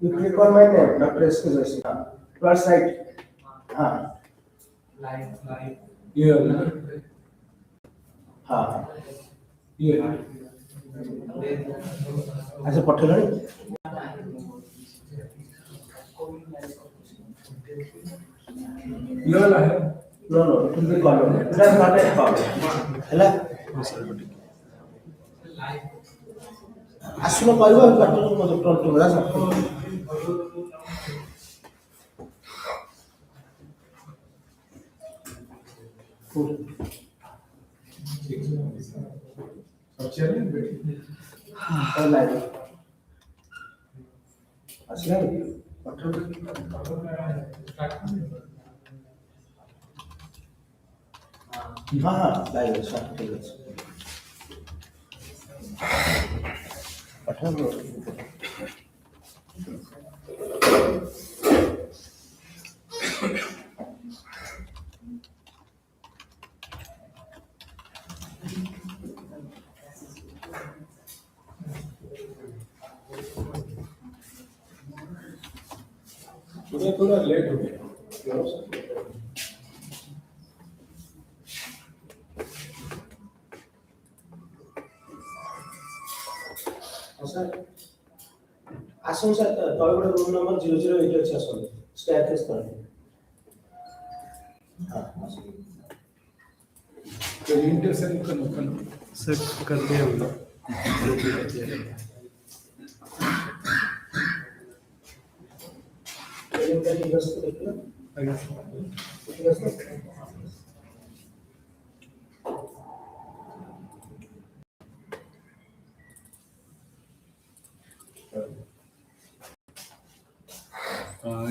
You click on my name, Dr. S. K. Joshi. Plus right. Live. Yeah. Yeah. अच्छा पठेलଣି ये वाला है no तुम भी कॉल लो पूरा माने कॉल हैला आसुनो कहबो कटलो मो टोल टोला सब हाँ लाइव अच्छा हाँ लाइव स्टार्ट ठीक है थोड़ा लेट हो गया आसन सर तळबड रूम नंबर 008 ଅଛି ଆସନ୍ତୁ ଷ୍ଟାରକେସ୍ ତଳେ हां तो इंटरसेक्शन सेट कर दिया होगा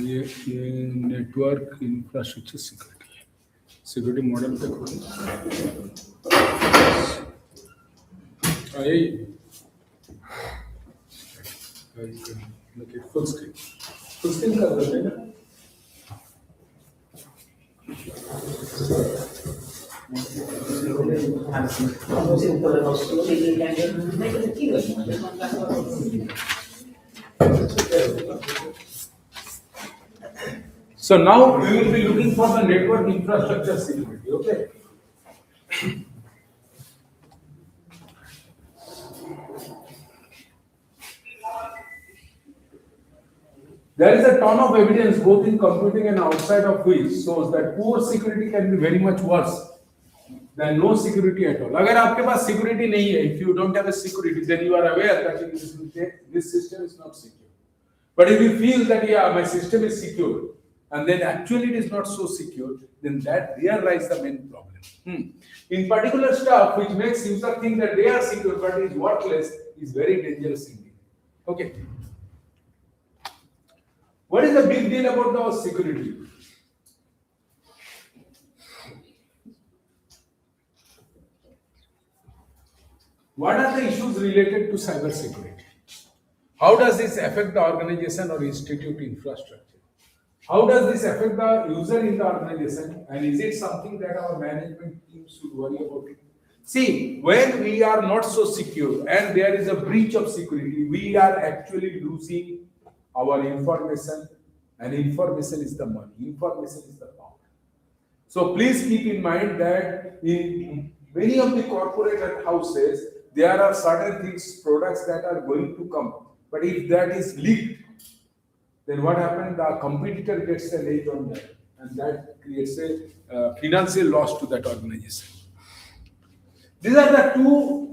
ये नेटवर्क इंफ्रास्ट्रक्चर सिक्योरिटी मॉडल पे खोलें फुल स्क्रीन कर देते हैं So now we will be looking for the network infrastructure security, okay? There is a ton of evidence both in computing and outside of which shows that poor security can be very much worse than no security at all. अगर आपके पास security नहीं है, if you don't have a security, then you are aware that this system is not secure. But if you feel that yeah, my system is secure, and then actually it is not so secure, then there lies the main problem. In particular stuff which makes user think that they are secure but is worthless is very dangerous indeed. Okay. What is the big deal about the security? What are the issues related to cyber security? How does this affect the organization or institute infrastructure? How does this affect the user in the organization, and is it something that our management team should worry about it? See, when we are not so secure and there is a breach of security, we are actually losing our information, and information is the money, information is the power. So please keep in mind that in many of the corporate houses, there are certain things, products that are going to come, but if that is leaked, then what happens? The competitor gets an edge on that, and that creates a financial loss to that organization. These are the two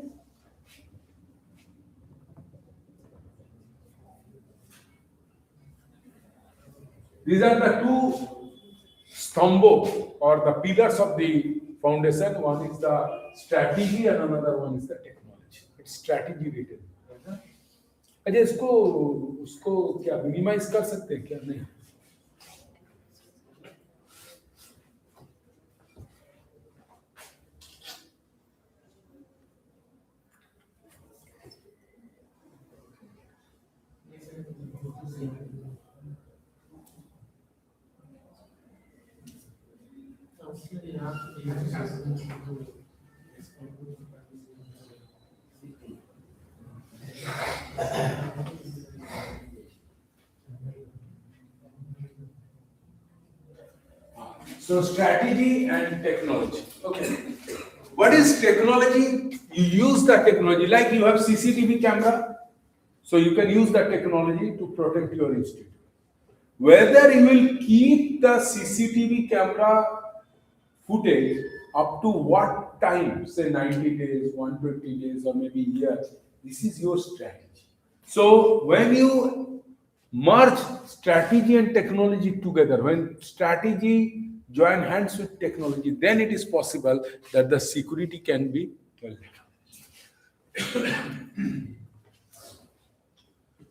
stambho or the pillars of the foundation. One is the strategy and another one is the technology. It's strategy written. अच्छा उसको क्या minimise कर सकते हैं क्या? नहीं. So strategy and technology. Okay. What is technology? You use the technology, like you have CCTV camera, so you can use the technology to protect your institute. Whether you will keep the CCTV camera footage up to what time, say 90 days, 120 days, or maybe years, this is your strategy. So when you merge strategy and technology together, when strategy join hands with technology, then it is possible that the security can be well.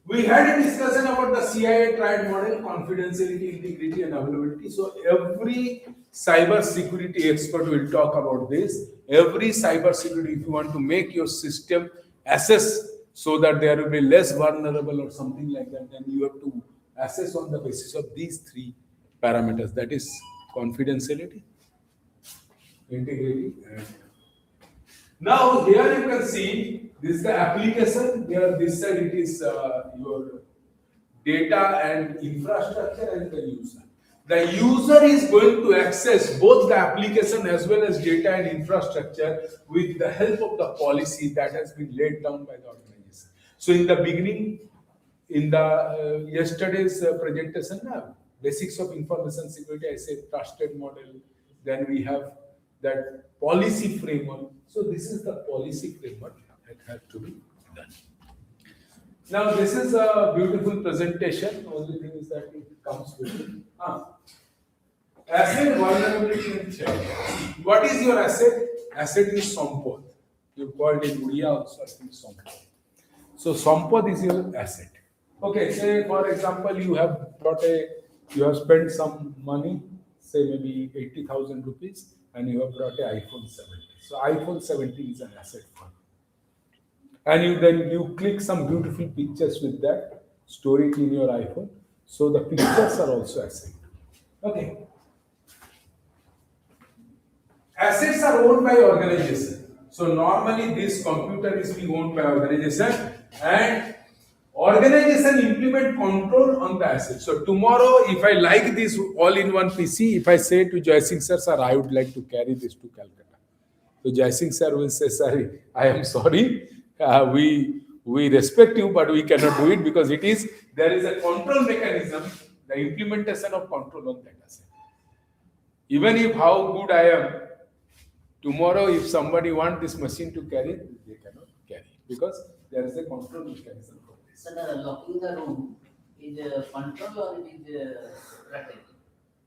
We had a discussion about the CIA triad model, confidentiality, integrity, and availability. So every cyber security expert will talk about this. Every cyber security, if you want to make your system assess so that there will be less vulnerable or something like that, then you have to assess on the basis of these three parameters. That is confidentiality, integrity, and now here you can see this is the application. Here this side it is your data and infrastructure and the user. The user is going to access both the application as well as data and infrastructure with the help of the policy that has been laid down by the organization. So in the beginning, in the yesterday's presentation, basics of information security, I said trusted model. Then we have that policy framework. So this is the policy framework that had to be done. Now this is a beautiful presentation. Only thing is that it comes with it. Asset vulnerability and check. What is your asset? Asset is Sampad. You called in Udia also, I think Sampad. So Sampad is your asset. Okay, say for example, you have spent some money, say maybe 80,000 rupees, and you have brought an iPhone 17. So iPhone 17 is an asset for you. And then you click some beautiful pictures with that, store it in your iPhone. So the pictures are also asset. Okay. Assets are owned by organization. So normally this computer is being owned by organization, and organization implement control on the asset. So tomorrow, if I like this all-in-one PC, if I say to Jai Singh sir, I would like to carry this to Calcutta. So Jai Singh sir will say, sorry, I am sorry. We respect you, but we cannot do it because there is a control mechanism, the implementation of control on that asset. Even if how good I am, tomorrow if somebody wants this machine to carry, they cannot carry because there is a control mechanism for this. So the locking the room is a control or it is a strategy?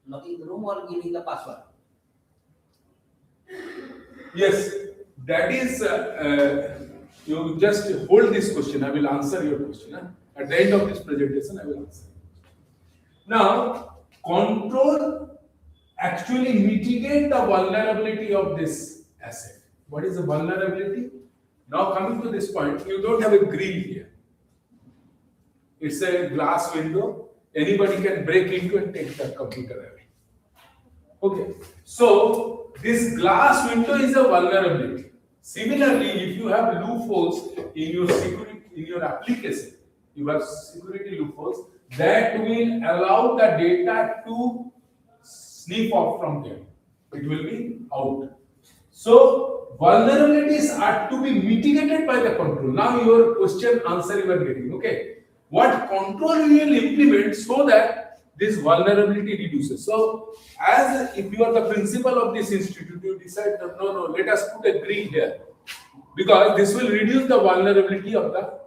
Locking the room or giving the password? Yes, that is, you just hold this question. I will answer your question. At the end of this presentation, I will answer. Now, control actually mitigate the vulnerability of this asset. What is the vulnerability? Now coming to this point, you don't have a grill here. It's a glass window. Anybody can break into and take the computer away. Okay. So this glass window is a vulnerability. Similarly, if you have loopholes in your security, in your application, you have security loopholes that will allow the data to sneak off from there. It will be out. So vulnerabilities are to be mitigated by the control. Now your question answer you are getting. Okay. What control you will implement so that this vulnerability reduces. So as if you are the principal of this institute, you decide that no, let us put a grill here because this will reduce the vulnerability of the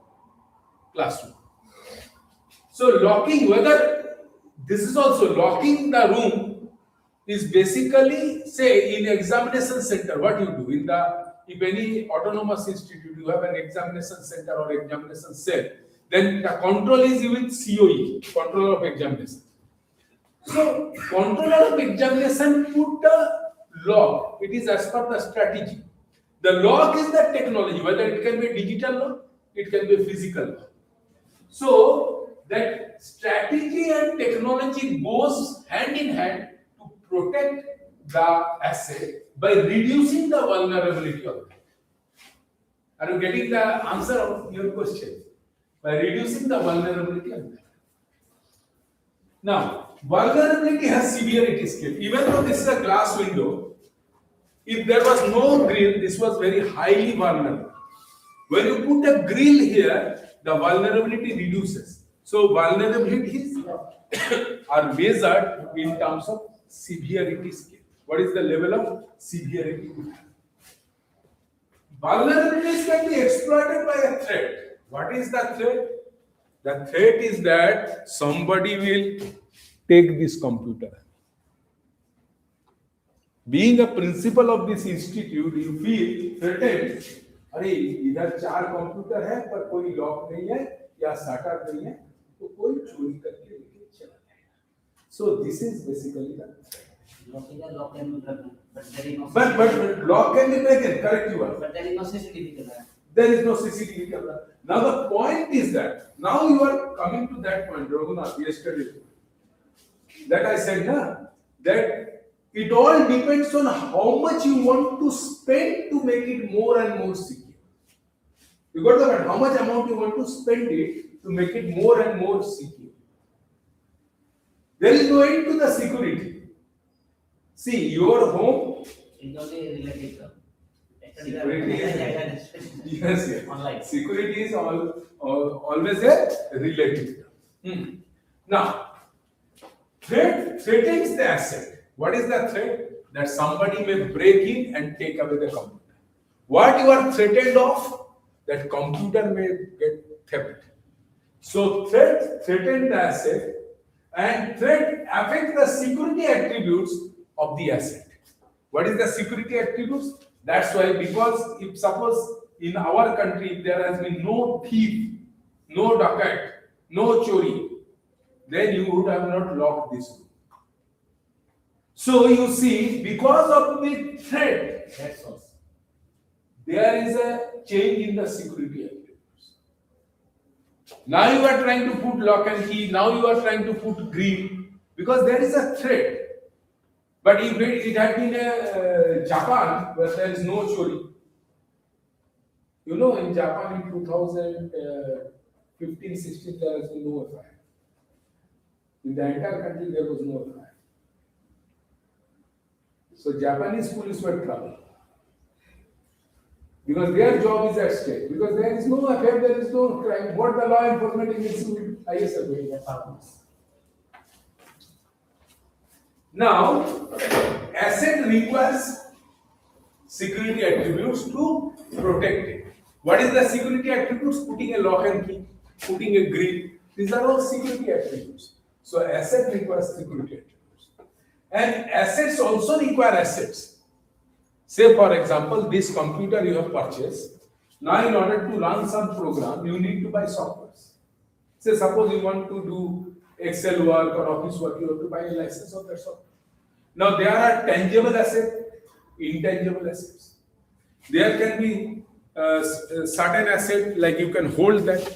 classroom. So locking, whether this is also locking the room is basically, say in examination center, what you do in if any autonomous institute, you have an examination center or examination cell, then the control is with COE, controller of examination. So controller of examination put the log. It is as per the strategy. The log is the technology, whether it can be digital log, it can be physical log. So that strategy and technology goes hand in hand to protect the asset by reducing the vulnerability of it. Are you getting the answer of your question? By reducing the vulnerability of that. Now, Vulnerability has severity scale. Even though this is a glass window, if there was no grill, this was very highly vulnerable. When you put a grill here, the vulnerability reduces. So vulnerabilities are measured in terms of severity scale. What is the level of severity? Vulnerabilities can be exploited by a threat. What is the threat? The threat is that somebody will take this computer. Being a principal of this institute, you feel threatened. अरे इधर 4 computer है पर कोई lock नहीं है या shutter नहीं है तो कोई चोरी करके लेके चला जाएगा. So this is basically the threat. Lock can be broken, but there is no. But lock can be broken. Correct you are. But there is no CCTV camera. There is no CCTV camera. Now the point is that now you are coming to that point, Raghunath, yesterday that I said, na, that it all depends on how much you want to spend to make it more and more secure. You got the point? How much amount you want to spend it to make it more and more secure. There is no end to the security. See, your home. It's only relative term. Security is yes. Online. Security is always a relative term. Now, threat threatens the asset. What is the threat? That somebody may break in and take away the computer. What you are threatened of? That computer may get theft. So threat threaten the asset, and threat affect the security attributes of the asset. What is the security attributes? That's why, because if suppose in our country if there has been no thief, no dacoit, no chori, then you would have not locked this room. So you see, because of the threat, that's all. There is a change in the security attributes. Now you are trying to put lock and key, now you are trying to put green, because there is a threat. But if it had been a Japan where there is no chori, you know, in Japan in 2015-16 there has been no fire. In the entire country there was no fire. So Japanese police were trouble. Because their job is at stake. Because there is no affair, there is no crime. What the law enforcement agency will ISFA that happens. Now, asset requires security attributes to protect it. What is the security attributes? Putting a lock and key, putting a grill. These are all security attributes. So asset requires security attributes. And assets also require assets. Say for example, this computer you have purchased. Now in order to run some program, you need to buy softwares. Say suppose you want to do Excel work or Office work, you have to buy a license of that software. Now there are tangible assets, intangible assets. There can be certain asset like you can hold that,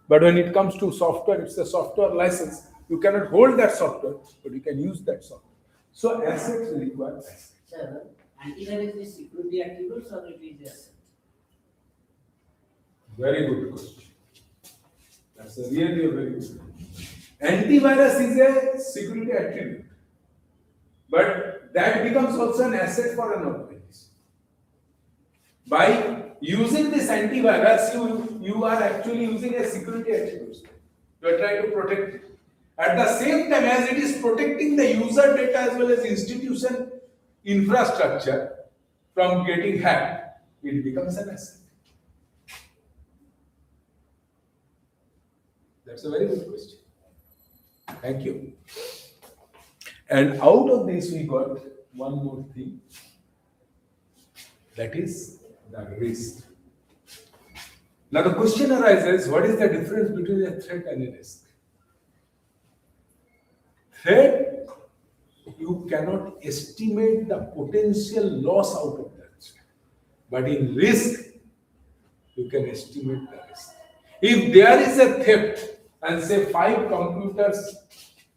but when it comes to software, it's a software license. You cannot hold that software, but you can use that software. So assets require assets. Sir, antivirus is security attributes or it is asset? Very good question. That's really a very good question. Antivirus is a security attribute, but that becomes also an asset for an organization. By using this antivirus, you are actually using a security attribute. You are trying to protect it. At the same time as it is protecting the user data as well as institution infrastructure from getting hacked, it becomes an asset. That's a very good question. Thank you. And out of this, we got one more thing, that is the risk. Now, the question arises, what is the difference between a threat and a risk? Threat, you cannot estimate the potential loss out of that. But in risk, you can estimate the risk. If there is a theft, and say 5 computers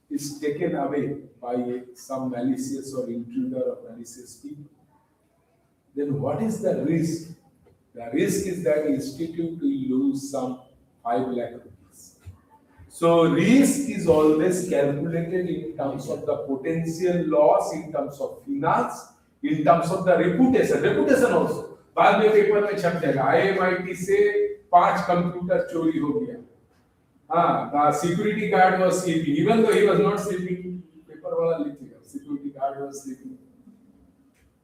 is taken away by some malicious or intruder or malicious people, then what is the risk? The risk is that institute will lose some 5 lakh rupees. So risk is always calculated in terms of the potential loss, in terms of finance, in terms of the reputation. Reputation also. बाद में paper में छप जाएगा IMIT से 5 computer चोरी हो गया. The security guard was sleeping, even though he was not sleeping. Paper वाला लिखेगा. Security guard was sleeping.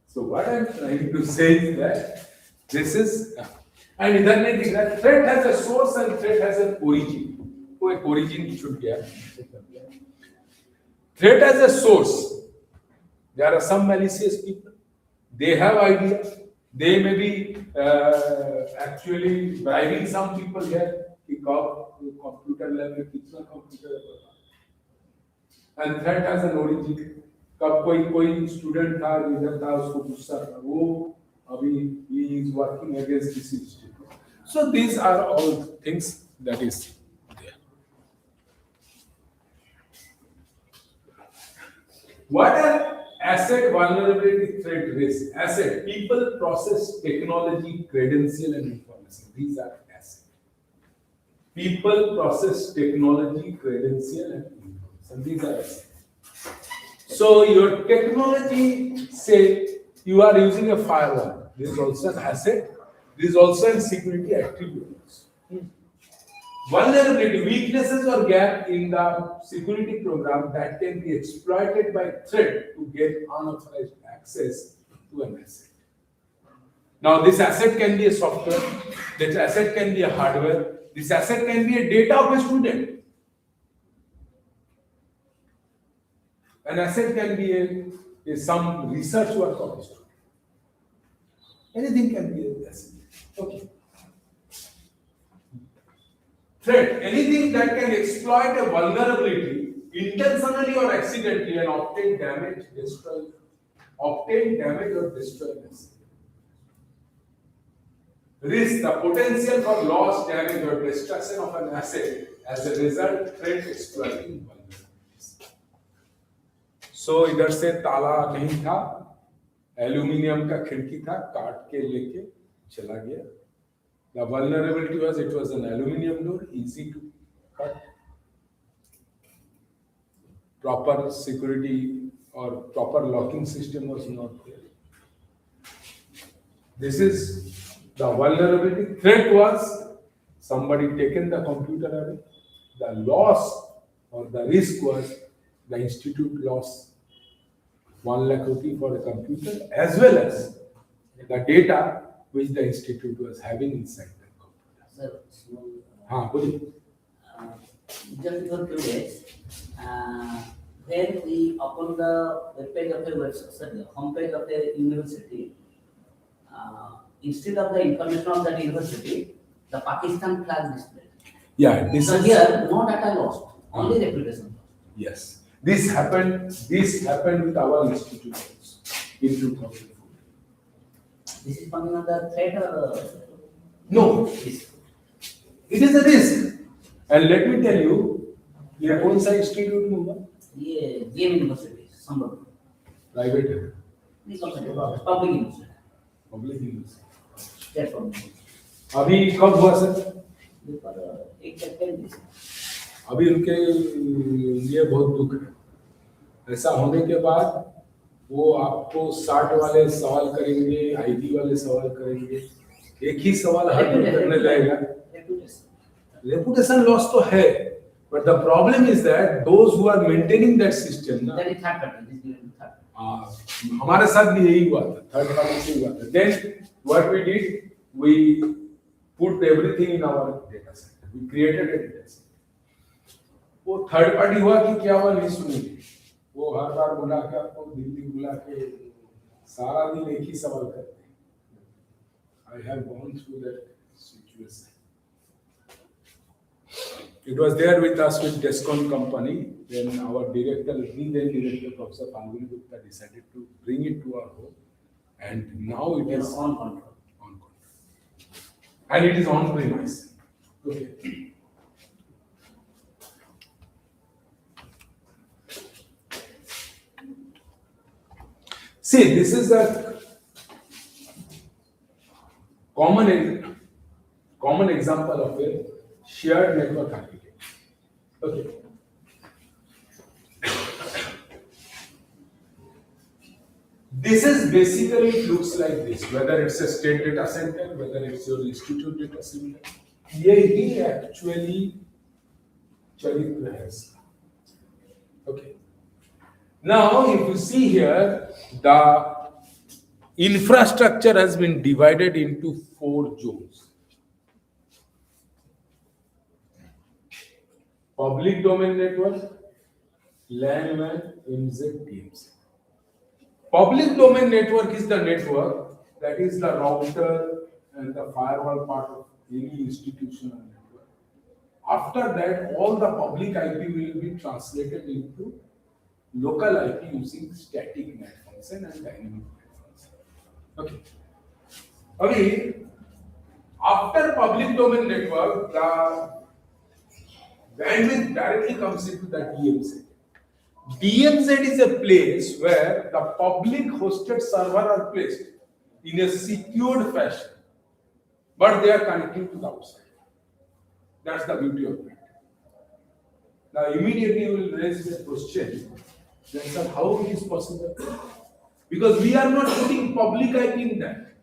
So what I am trying to say is that this is, and इधर नहीं दिख रहा. Threat has a source and threat has an origin. वो एक origin छूट गया. Threat has a source. There are some malicious people. They have ideas. They may be actually bribing some people here. कि computer lab में कितना computer है पता. And threat has an origin. कब कोई स्टूडेंट था इधर था उसको गुस्सा था वो अभी he is working against this institute. So these are all things that is there. What are asset vulnerability threat risk? Asset, people, process, technology, credential and information. These are assets. People, process, technology, credential and information. These are assets. So your technology, say you are using a firewall. This is also an asset. This is also a security attribute. Vulnerability, weaknesses or gap in the security program that can be exploited by threat to get unauthorized access to an asset. Now this asset can be a software, this asset can be a hardware, this asset can be a data of a student. An asset can be some research work of a student. Anything can be an asset. Okay. Threat, anything that can exploit a vulnerability intentionally or accidentally and obtain damage, or destroy an asset. Risk, the potential for loss, damage or destruction of an asset as a result, threat exploiting vulnerabilities. So इधर से ताला नहीं था, aluminium का खिड़की था, काट के लेके चला गया. The vulnerability was it was an aluminum door, easy to cut. Proper security or proper locking system was not there. This is the vulnerability. Threat was somebody taken the computer away. The loss or the risk was the institute lost 1 lakh rupee for the computer as well as the data which the institute was having inside the computer. Sir, small. हाँ बोलिए. Just for 2 days, when we open the web page of a website, sorry, home page of a university, instead of the information of that university, the Pakistan flag displayed. Yeah, this So is here, no data lost, only reputation lost. yes. This happened with our institute also in 2004. This is coming under threat or No, risk? it is a risk. And let me tell you, ये कौन सा institute में हुआ? ये GM university संभव private है, नहीं public university public university. State form अभी कब हुआ सर? पर एक सेकंड अभी उनके लिए बहुत दुख है. ऐसा होने के बाद वो आपको 60 वाले सवाल करेंगे, आईटी वाले सवाल करेंगे, एक ही सवाल हर कोई करने लगेगा. रेपुटेशन लॉस तो है, but the problem is that those who are maintaining that system ना, Then third party, this is third. हमारे साथ भी यही हुआ था, थर्ड पार्टी से हुआ था. Then what we did, we put everything in our data center. We created a data center. वो थर्ड पार्टी हुआ कि क्या हुआ नहीं सुनेंगे. वो हर बार बुला के आपको दिल्ली बुला के सारा दिन एक ही सवाल करते हैं. I have gone through that situation. It was there with us with Descon company. Then our director, then director Professor Panguni Gupta decided to bring it to our home, and now it is on control. on control, and it is on premise. Okay. See, this is a common example of a shared network architecture. Okay. This is basically, it looks like this, whether it's a state data center, whether it's your institute data center. यही actually चरित्र है इसका. Okay. Now, if you see here, the infrastructure has been divided into 4 zones. Public domain network, LAN, WAN, MZ, DMZ. Public domain network is the network that is the router and the firewall part of any institutional network. After that, all the public IP will be translated into local IP using static NAT function and dynamic NAT function. Okay. Okay. After public domain network, the bandwidth directly comes into the DMZ. DMZ is a place where the public hosted server are placed in a secured fashion, but they are connecting to the outside. That's the beauty of it. Now, immediately you will raise the question, then sir, how it is possible? Because we are not putting public IP in that.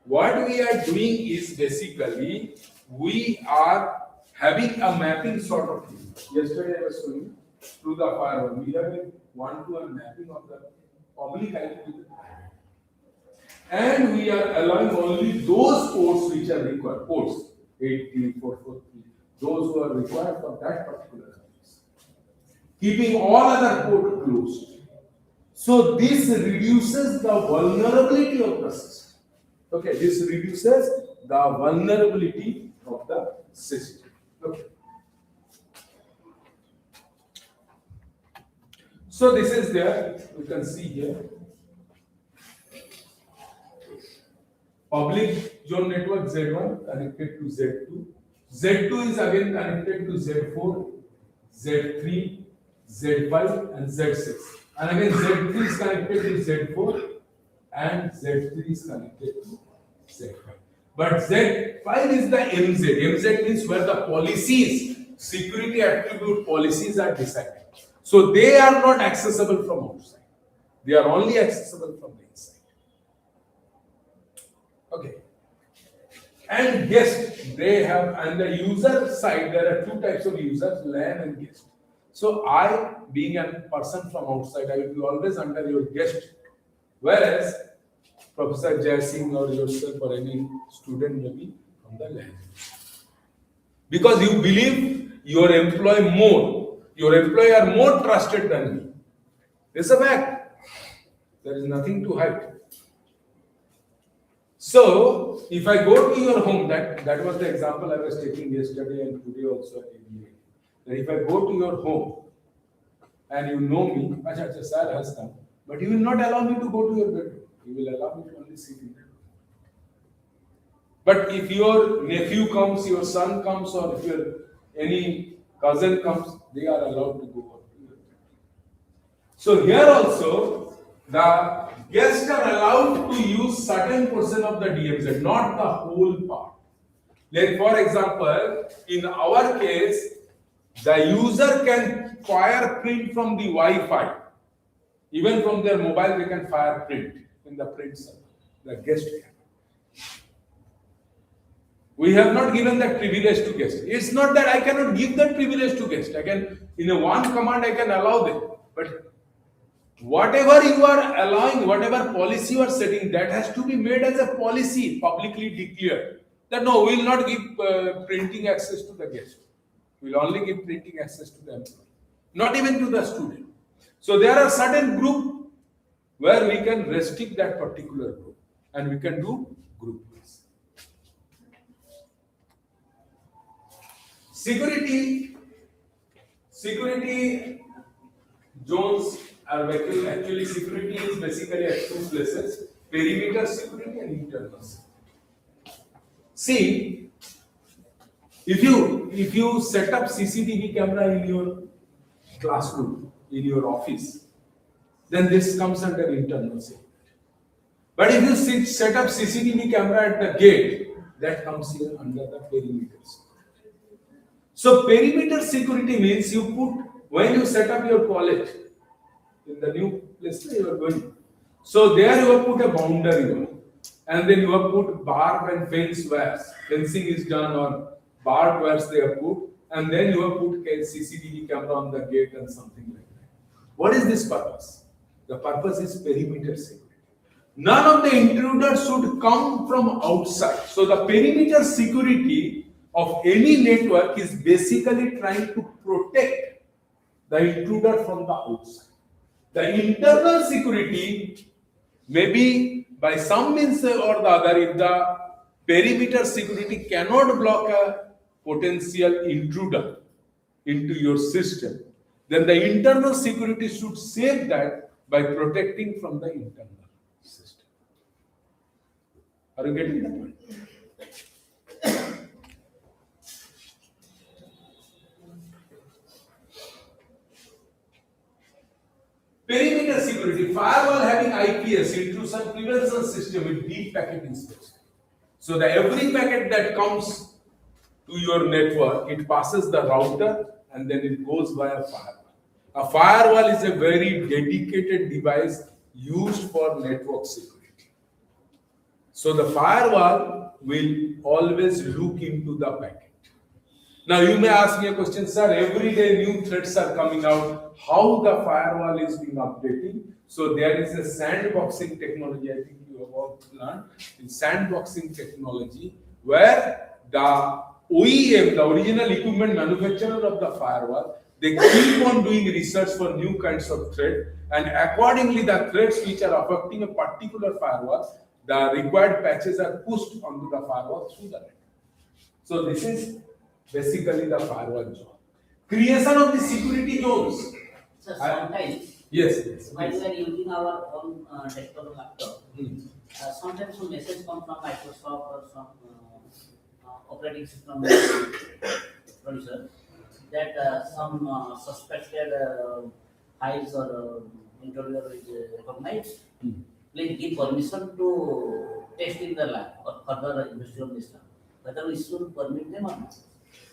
What we are doing is basically, we are having a mapping sort of thing. Yesterday I was showing you through the firewall. We have a one-to-one mapping of the public IP to the private. And we are allowing only those ports which are required, ports 83443, those who are required for that particular service. Keeping all other ports closed. So this reduces the vulnerability of the system. Okay, this reduces the vulnerability of the system. Okay. So this is there, you can see here. Public zone network Z1 connected to Z2. Z2 is again connected to Z4, Z3, Z5 and Z6. And again Z3 is connected to Z4 and Z3 is connected to Z5. But Z5 is the MZ. MZ means where the policies, security attribute policies are decided. So they are not accessible from outside. They are only accessible from the inside. Okay. And guest, they have, and the user side, there are 2 types of users, LAN and guest. So I, being a person from outside, I will be always under your guest. Whereas Professor Jai Singh or yourself or any student may be from the LAN. Because you believe your employee more, your employee are more trusted than me. This is a fact. There is nothing to hide. So, if I go to your home, that was the example I was taking yesterday and today also at ABA. That if I go to your home and you know me, Acha, sir has come, but you will not allow me to go to your bedroom. You will allow me to only sit in there. But if your nephew comes, your son comes, or if your any cousin comes, they are allowed to go out to your bedroom. So here also, the guests are allowed to use certain portion of the DMZ, not the whole part. Like for example, in our case, the user can fire print from the Wi-Fi. Even from their mobile, they can fire print in the print server. The guest can. We have not given that privilege to guest. It's not that I cannot give that privilege to guest. I can, in a one command, I can allow them. But whatever you are allowing, whatever policy you are setting, that has to be made as a policy, publicly declared. That no, we will not give printing access to the guest. We will only give printing access to the employee. Not even to the student. So there are certain group where we can restrict that particular group. And we can do group based. Security zones are actually security is basically at 2 places: perimeter security and internal security. See, if you set up CCTV camera in your classroom, in your office, then this comes under internal security. But if you set up CCTV camera at the gate, that comes here under the perimeter security. So perimeter security means you put, when you set up your college in the new place where you are going. So there you have put a boundary, and then you have put barb and fence wires. Fencing is done on barbed wires they have put, and then you have put a CCTV camera on the gate and something like that. What is this purpose? The purpose is perimeter security. None of the intruders should come from outside. So the perimeter security of any network is basically trying to protect the intruder from the outside. The internal security, maybe by some means or the other, if the perimeter security cannot block a potential intruder into your system, then the internal security should save that by protecting from the internal system. Are you getting that point? Perimeter security, firewall having IPS, intrusion prevention system with deep packet inspection. So the every packet that comes to your network, it passes the router and then it goes via firewall. A firewall is a very dedicated device used for network security. So the firewall will always look into the packet. Now you may ask me a question, sir, every day new threats are coming out. How the firewall is being updated? So there is a sandboxing technology, I think you have all learned, in sandboxing technology, where the OEM, the original equipment manufacturer of the firewall, they keep on doing research for new kinds of threat, and accordingly the threats which are affecting a particular firewall, the required patches are pushed onto the firewall through the network. So this is basically the firewall job. Creation of the security zones. So sometimes, Yes. while we are using our own desktop or laptop, sometimes some message come from Microsoft or some operating system producer that some suspected files or intruder is recognized. Please give permission to test in the lab or further investigate on this lab. Whether we should permit them or not.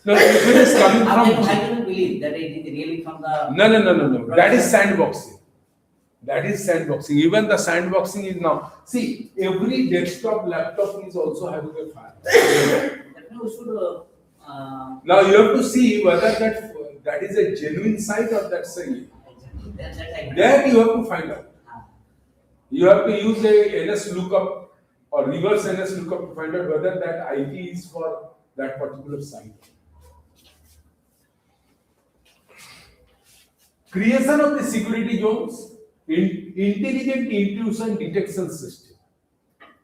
No, if it is coming How from. can you believe that it is really from the? No. That is sandboxing. That is sandboxing. Even the sandboxing is now. See, every desktop, laptop is also having a firewall. We should. Now you have to see whether that is a genuine site or that's a. That you have to find out. You have to use a NS lookup or reverse NS lookup to find out whether that IP is for that particular site. Creation of the security zones, intelligent intrusion detection system.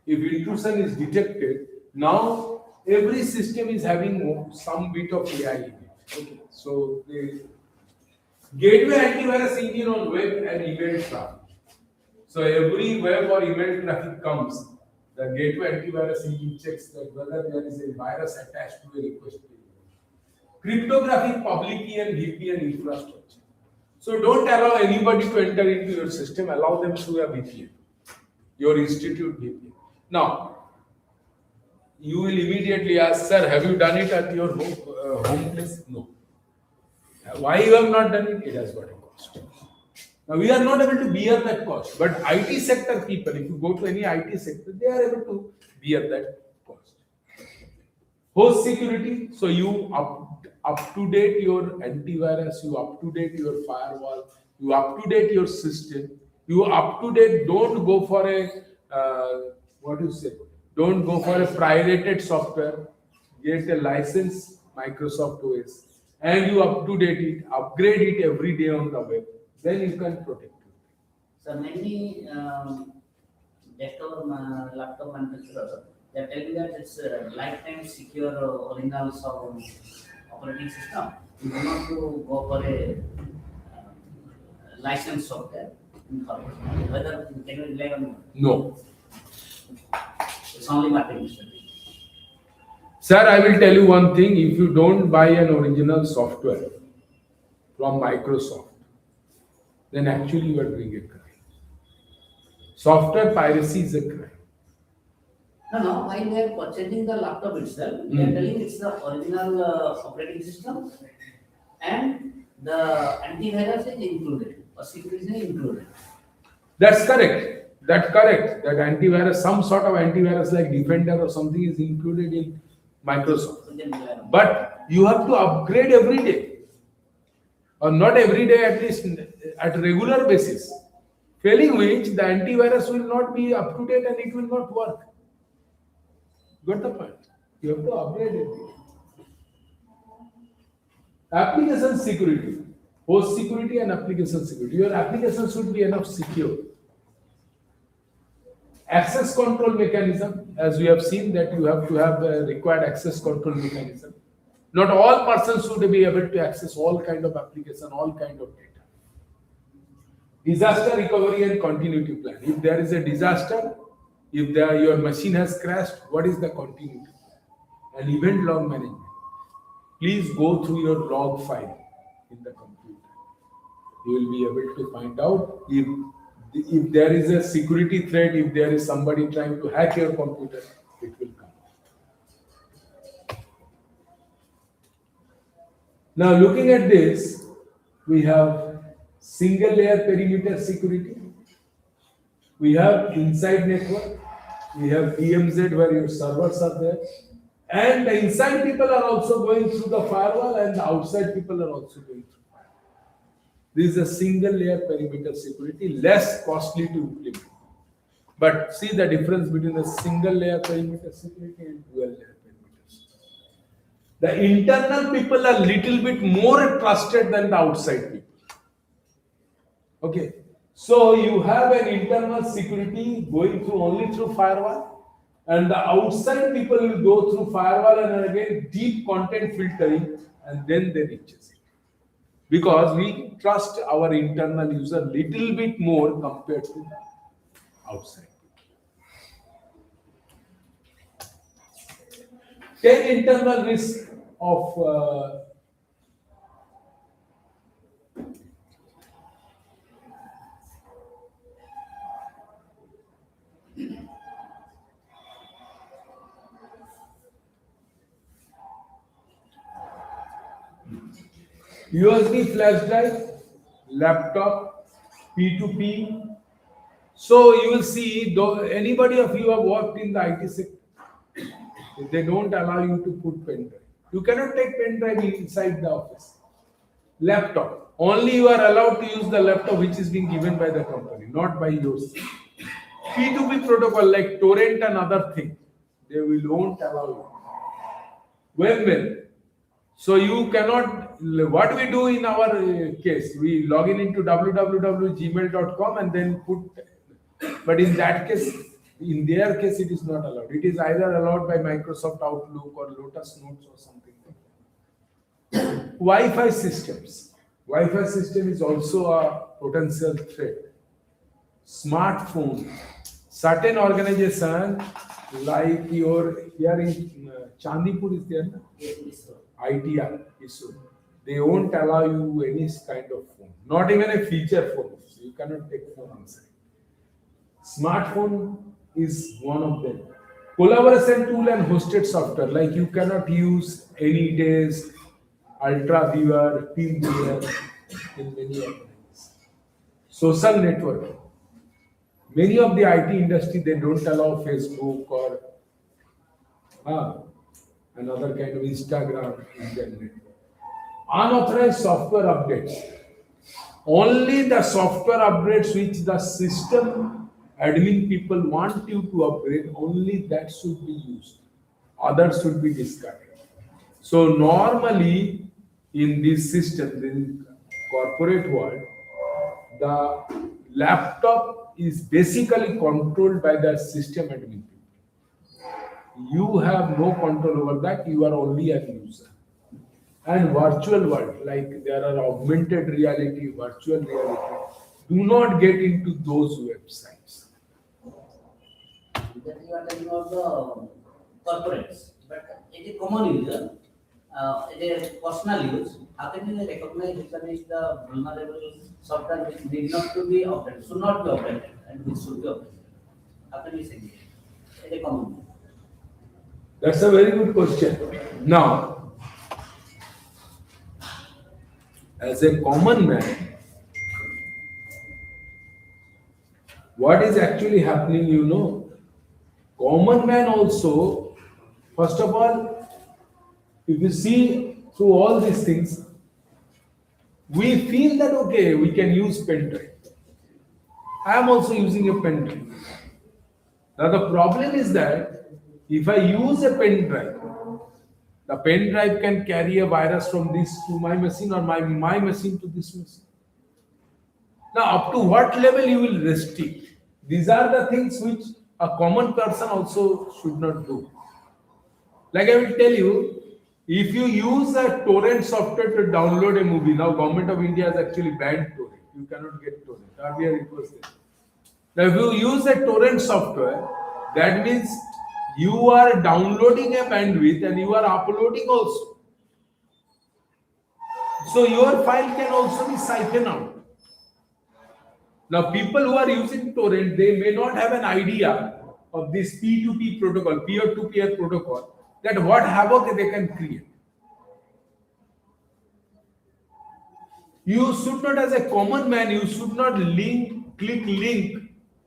If intrusion is detected, now every system is having some bit of AI in it. Okay, so the gateway antivirus engine on web and email traffic. So every web or email traffic comes, the gateway antivirus engine checks that whether there is a virus attached to a request page. Cryptographic public key and VPN infrastructure. So don't allow anybody to enter into your system, allow them through a VPN, your institute VPN. Now, you will immediately ask, sir, have you done it at your home place? No. Why you have not done it? It has got a cost. Now, we are not able to bear that cost, but IT sector people, if you go to any IT sector, they are able to bear that cost. Host security, so you up to date your antivirus, you up to date your firewall, you up to date your system, you up to date, don't go for a, don't go for a pirated software, get a license Microsoft OS, and you up to date it, upgrade it every day on the web, then you can protect it. So many desktop laptop manufacturers, they are telling that it's lifetime secure original operating system. You do not to go for a licensed software. Whether can you rely on it? No. It's only marketing strategy. Sir, I will tell you one thing, if you don't buy an original software from Microsoft, then actually you are doing a crime. Software piracy is a crime. No, while we are purchasing the laptop itself, we are telling it's the original operating system and the antivirus is included or security is included. That's correct. That's correct. That antivirus, some sort of antivirus like Defender or something is included in Microsoft. But you have to upgrade every day, or not every day, at least at regular basis. Failing which the antivirus will not be up to date and it will not work. Got the point? You have to upgrade it. Application security, host security and application security. Your application should be enough secure. Access control mechanism, as we have seen that you have to have a required access control mechanism. Not all persons should be able to access all kind of application, all kind of data. Disaster recovery and continuity plan. If there is a disaster, if your machine has crashed, what is the continuity plan? And event log management. Please go through your log file in the computer. You will be able to find out if there is a security threat, if there is somebody trying to hack your computer, it will come. Now looking at this, we have single layer perimeter security. We have inside network. We have DMZ where your servers are there. And the inside people are also going through the firewall and the outside people are also going through firewall. This is a single layer perimeter security, less costly to implement. But see the difference between a single layer perimeter security and dual layer perimeter security. The internal people are little bit more trusted than the outside people. Okay. So you have an internal security going through only through firewall, and the outside people will go through firewall and again deep content filtering, and then they reaches it. Because we trust our internal user little bit more compared to the outside. 10 internal risk of USB flash drive, laptop, P2P. So you will see, though anybody of you have worked in the IT sector, they don't allow you to put pen drive. You cannot take pen drive inside the office. Laptop, only you are allowed to use the laptop which is being given by the company, not by yours. P2P protocol like torrent and other thing, they won't allow you. When? So you cannot, what we do in our case, we log into www.gmail.com and then put, but in that case, in their case, it is not allowed. It is either allowed by Microsoft Outlook or Lotus Notes or something. Wi-Fi systems. Wi-Fi system is also a potential threat. Smartphone. Certain organization like your, here in Chandipur is there, ITR issue. They won't allow you any kind of phone, not even a feature phone. You cannot take phone inside. Smartphone is one of them. Collaboration tool and hosted software, like you cannot use AnyDesk, Ultra Viewer, TeamViewer in many organizations. Social networking. Many of the IT industry, they don't allow Facebook or another kind of Instagram in their network. Unauthorized software updates. Only the software updates which the system admin people want you to upgrade, only that should be used. Others should be discarded. So normally in this system, in corporate world, the laptop is basically controlled by the system admin people. You have no control over that, you are only a user. And virtual world, like there are augmented reality, virtual reality, do not get into those websites. That you are talking about the corporates, but as a common user, as a personal use, how can you recognize which the vulnerable software which need not to be operated, should not be operated, and which should be operated? How can we say it? As a common user? That's a very good question. Now, as a common man, what is actually happening, common man also, first of all, if you see through all these things, we feel that okay, we can use pen drive. I am also using a pen drive. Now the problem is that if I use a pen drive, the pen drive can carry a virus from this to my machine or my machine to this machine. Now, up to what level you will restrict? These are the things which a common person also should not do. Like I will tell you, if you use a torrent software to download a movie, now Government of India has actually banned torrent. You cannot get torrent. Earlier it was there. Now, if you use a torrent software, that means you are downloading a bandwidth and you are uploading also. So your file can also be siphoned out. Now, people who are using torrent, they may not have an idea of this P2P protocol, peer-to-peer protocol, that what havoc they can create. You should not, as a common man, you should not click link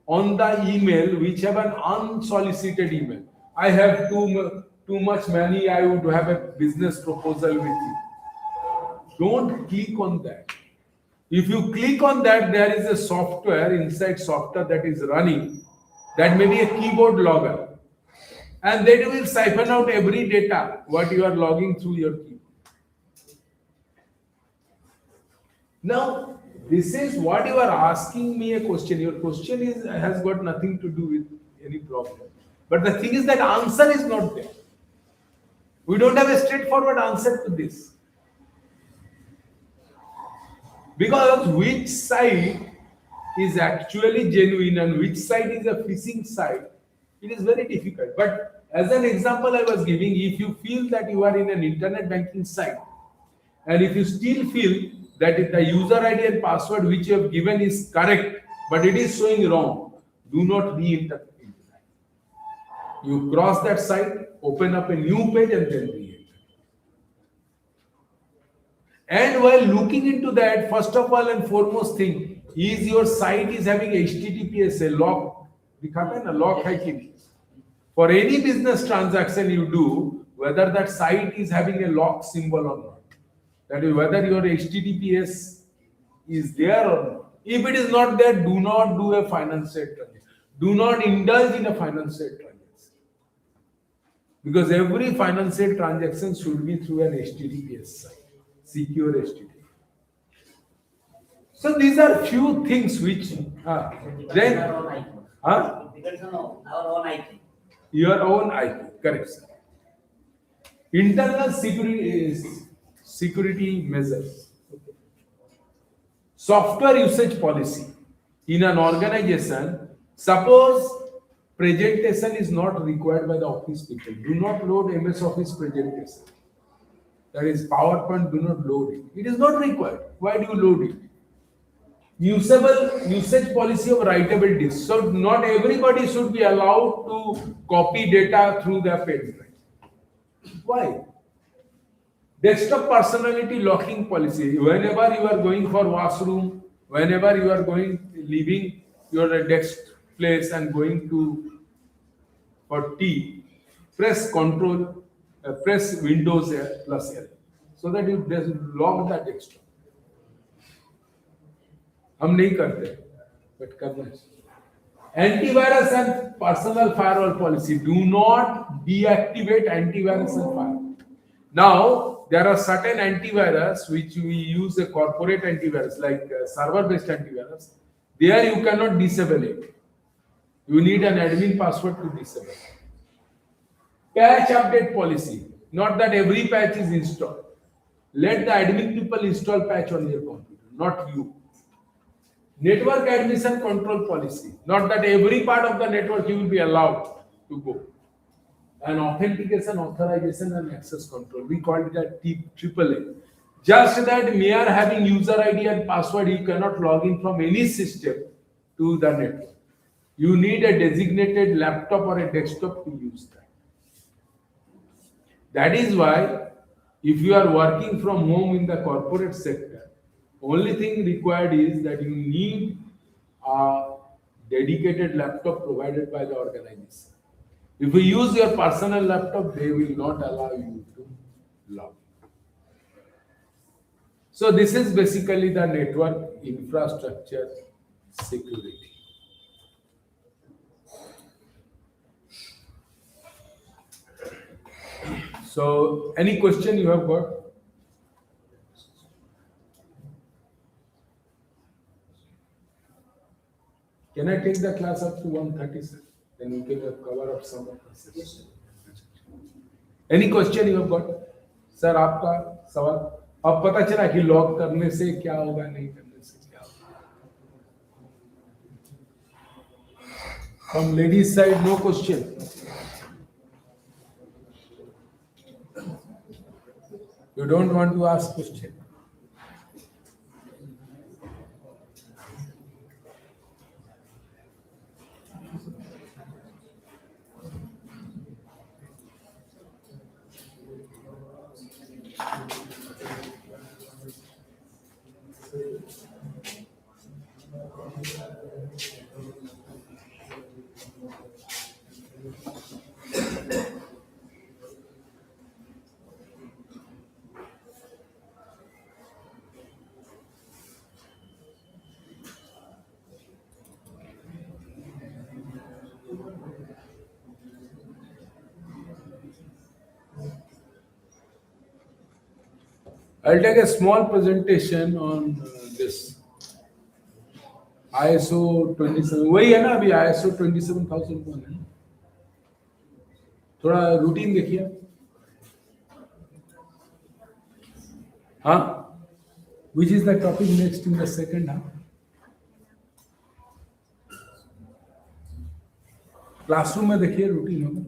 on the email which have an unsolicited email. I have too much money, I would have a business proposal with you. Don't click on that. If you click on that, there is a software, inside software that is running, that may be a keyboard logger. And they will siphon out every data, what you are logging through your keyboard. Now, this is what you are asking me a question. Your question has got nothing to do with any problem. But the thing is that answer is not there. We don't have a straightforward answer to this. Because which site is actually genuine and which site is a phishing site, it is very difficult. But as an example I was giving, if you feel that you are in an internet banking site and if you still feel that the user ID and password which you have given is correct, but it is showing wrong, do not re-enter into that. You cross that site, open up a new page and then re-enter. And while looking into that, first of all and foremost thing is your site is having HTTPS, a lock. दिखाता है ना, lock है कि नहीं? For any business transaction you do, whether that site is having a lock symbol or not, that is whether your HTTPS is there or not. If it is not there, do not do a financial transaction. Do not indulge in a financial transaction. Because every financial transaction should be through an HTTPS site. Secure HTTP. So these are few things which then Depends on our own IP. Your own IP, correct, sir. Internal security measures. Software usage policy in an organization. Suppose presentation is not required by the office people. Do not load MS Office presentation. That is PowerPoint, do not load it. It is not required. Why do you load it? Usage policy of writable disk. So not everybody should be allowed to copy data through their pen drive. Why? Desktop personality locking policy. Whenever you are going for washroom, whenever you are leaving your desk place and going to for tea, press Windows plus L so that you log the desktop. हम नहीं करते, but करना है. Antivirus and personal firewall policy. Do not deactivate antivirus and firewall. Now there are certain antivirus which we use a corporate antivirus like server-based antivirus. There you cannot disable it. You need an admin password to disable. Patch update policy. Not that every patch is installed. Let the admin people install patch on your computer, not you. Network admission control policy. Not that every part of the network you will be allowed to go. And authentication, authorization, and access control. We call it a AAA. Just that mere having user ID and password, you cannot log in from any system to the network. You need a designated laptop or a desktop to use that. That is why, if you are working from home in the corporate sector, only thing required is that you need a dedicated laptop provided by the organization. If you use your personal laptop, they will not allow you to log in. So this is basically the network infrastructure security. So any question you have got? Can I take the class up to 1:30, sir? Then we can cover up some of the sessions. Any question you have got? Sir आपका सवाल अब पता चला कि log करने से क्या होगा नहीं करने से क्या होगा. From ladies side no question. You don't want to ask question. I'll take a small presentation on this ISO 27. वही है ना अभी ISO 27001 है. थोड़ा रूटीन देखिए. हाँ, which is the topic next in the second half? Classroom में देखिए रूटीन होगा.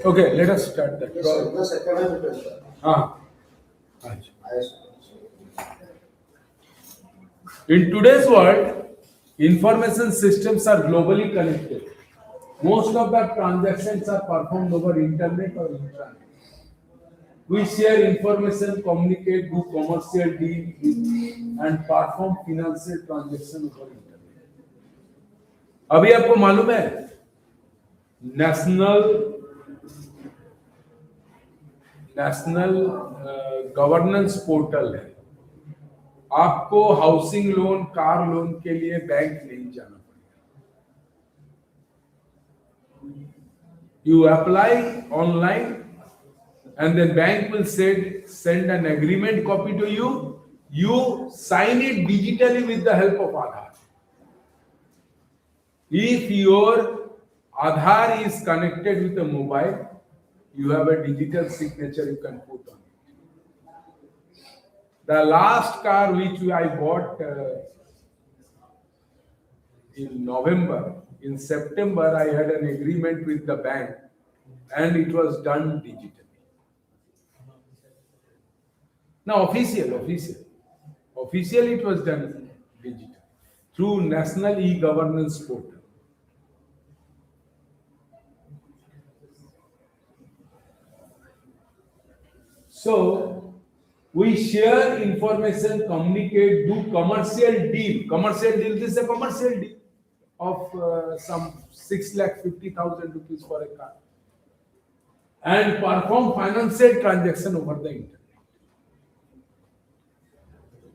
Okay, let us start that. Yes, sir. The second one is sir. हाँ. अच्छा. Yes. In today's world, information systems are globally connected. Most of the transactions are performed over internet or intranet. We share information, communicate, do commercial deal, and perform financial transaction over internet. अभी आपको मालूम है national governance portal है. आपको housing loan, car loan के लिए bank नहीं जाना पड़ेगा. You apply online and then bank will send an agreement copy to you. You sign it digitally with the help of Aadhaar. If your Aadhaar is connected with a mobile, you have a digital signature you can put on it. The last car which I bought in November, in September I had an agreement with the bank and it was done digitally. Now officially it was done digitally through National E-Governance Portal. So we share information, communicate, do commercial deal. Commercial deal, this is a commercial deal of some 6,50,000 rupees for a car. And perform financial transaction over the internet.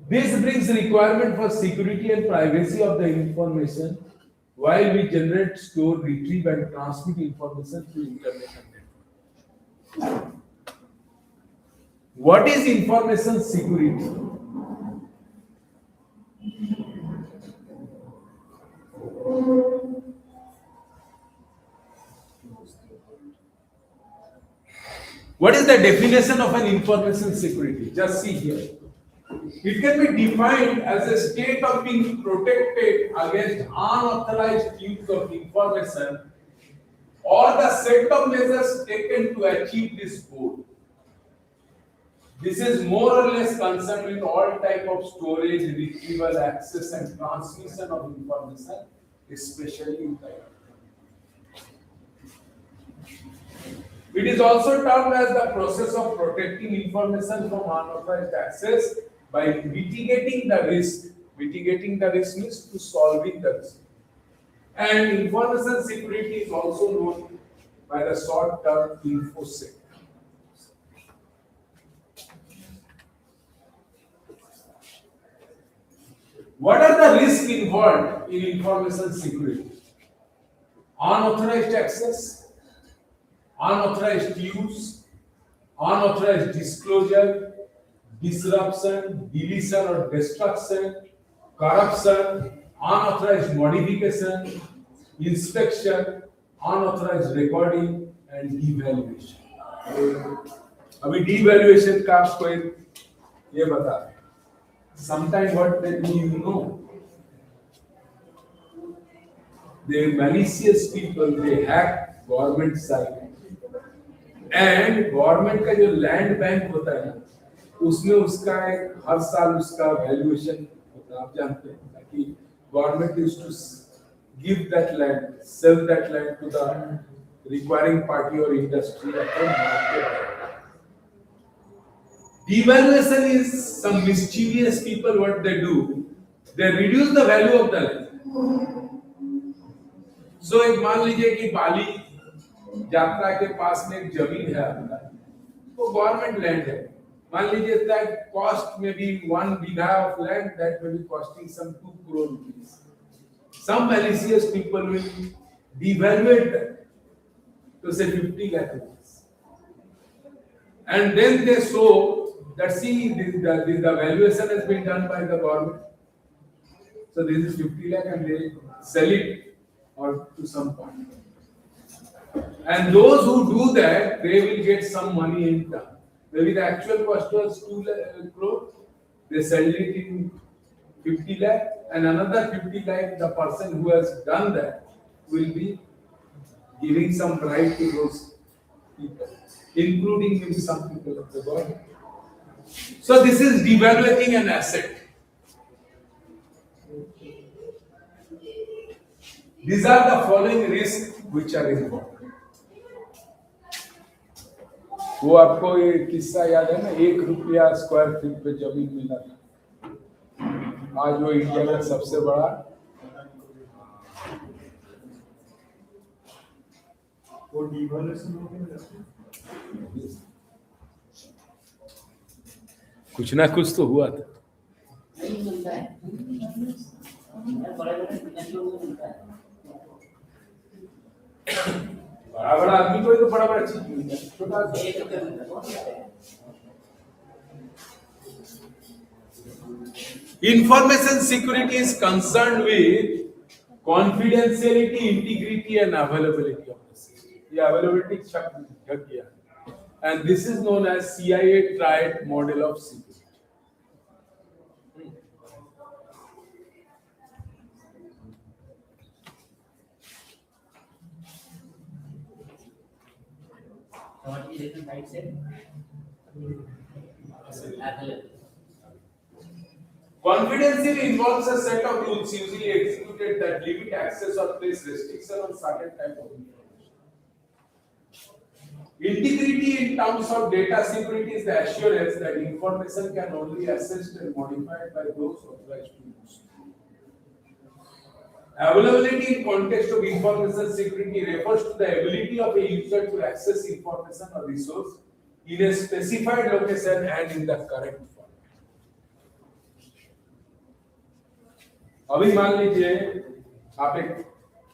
This brings requirement for security and privacy of the information while we generate, store, retrieve and transmit information through internet and network. What is information security? What is the definition of an information security? Just see here. It can be defined as a state of being protected against unauthorized use of information or the set of measures taken to achieve this goal. This is more or less concerned with all type of storage, retrieval, access and transmission of information, especially in the It is also termed as the process of protecting information from unauthorized access by mitigating the risk. Mitigating the risk means to solving the risk. And information security is also known by the short term InfoSec. What are the risks involved in information security? Unauthorized access, unauthorized use, unauthorized disclosure, disruption, deletion or destruction, corruption, unauthorized modification, inspection, unauthorized recording and devaluation. अभी devaluation का आपको ये बता रहे हैं. Sometimes what they do, you know, the malicious people, they hack government site and government का जो land bank होता है ना, उसमें उसका एक हर साल उसका valuation होता है, आप जानते हैं कि government used to give that land, sell that land to the requiring party or industry at a market. Devaluation is some mischievous people, what they do, they reduce the value of the land. So एक मान लीजिए कि बाली यात्रा के पास में एक जमीन है अपना, तो गवर्नमेंट लैंड है. मान लीजिए that cost may be 1 bigha of land that may be costing some 2 crore rupees. Some malicious people will devaluate that to say 50 lakh rupees. And then they show that see the valuation has been done by the government. So this is 50 lakh and they sell it or to some point. And those who do that, they will get some money in turn. Maybe the actual cost was 2 crore, they sell it in 50 lakh and another 50 lakh, the person who has done that will be giving some bribe to those people, including maybe some people of the government. So this is devaluing an asset. These are the following risks which are involved. वो आपको ये किस्सा याद है ना, 1 रुपया square feet पे जमीन मिला था. आज वो इंडिया का सबसे बड़ा वो डिवैल्यूएशन हो गया. कुछ ना कुछ तो हुआ था. नहीं मिलता है, बड़े-बड़े बिजनेसमैन को मिलता है. बड़ा आदमी को तो बड़ा चीज मिलता है, छोटा Information security is concerned with confidentiality, integrity and availability of the system. ये availability शब्द ढक गया, and this is known as CIA triad model of security. What is written right side? Available. Confidentiality involves a set of rules usually executed that limit access or place restriction on certain type of information. Integrity in terms of data security is the assurance that information can only be accessed and modified by those authorized to do so. Availability in context of information security refers to the ability of a user to access information or resource in a specified location and in the correct format. अभी मान लीजिए आप एक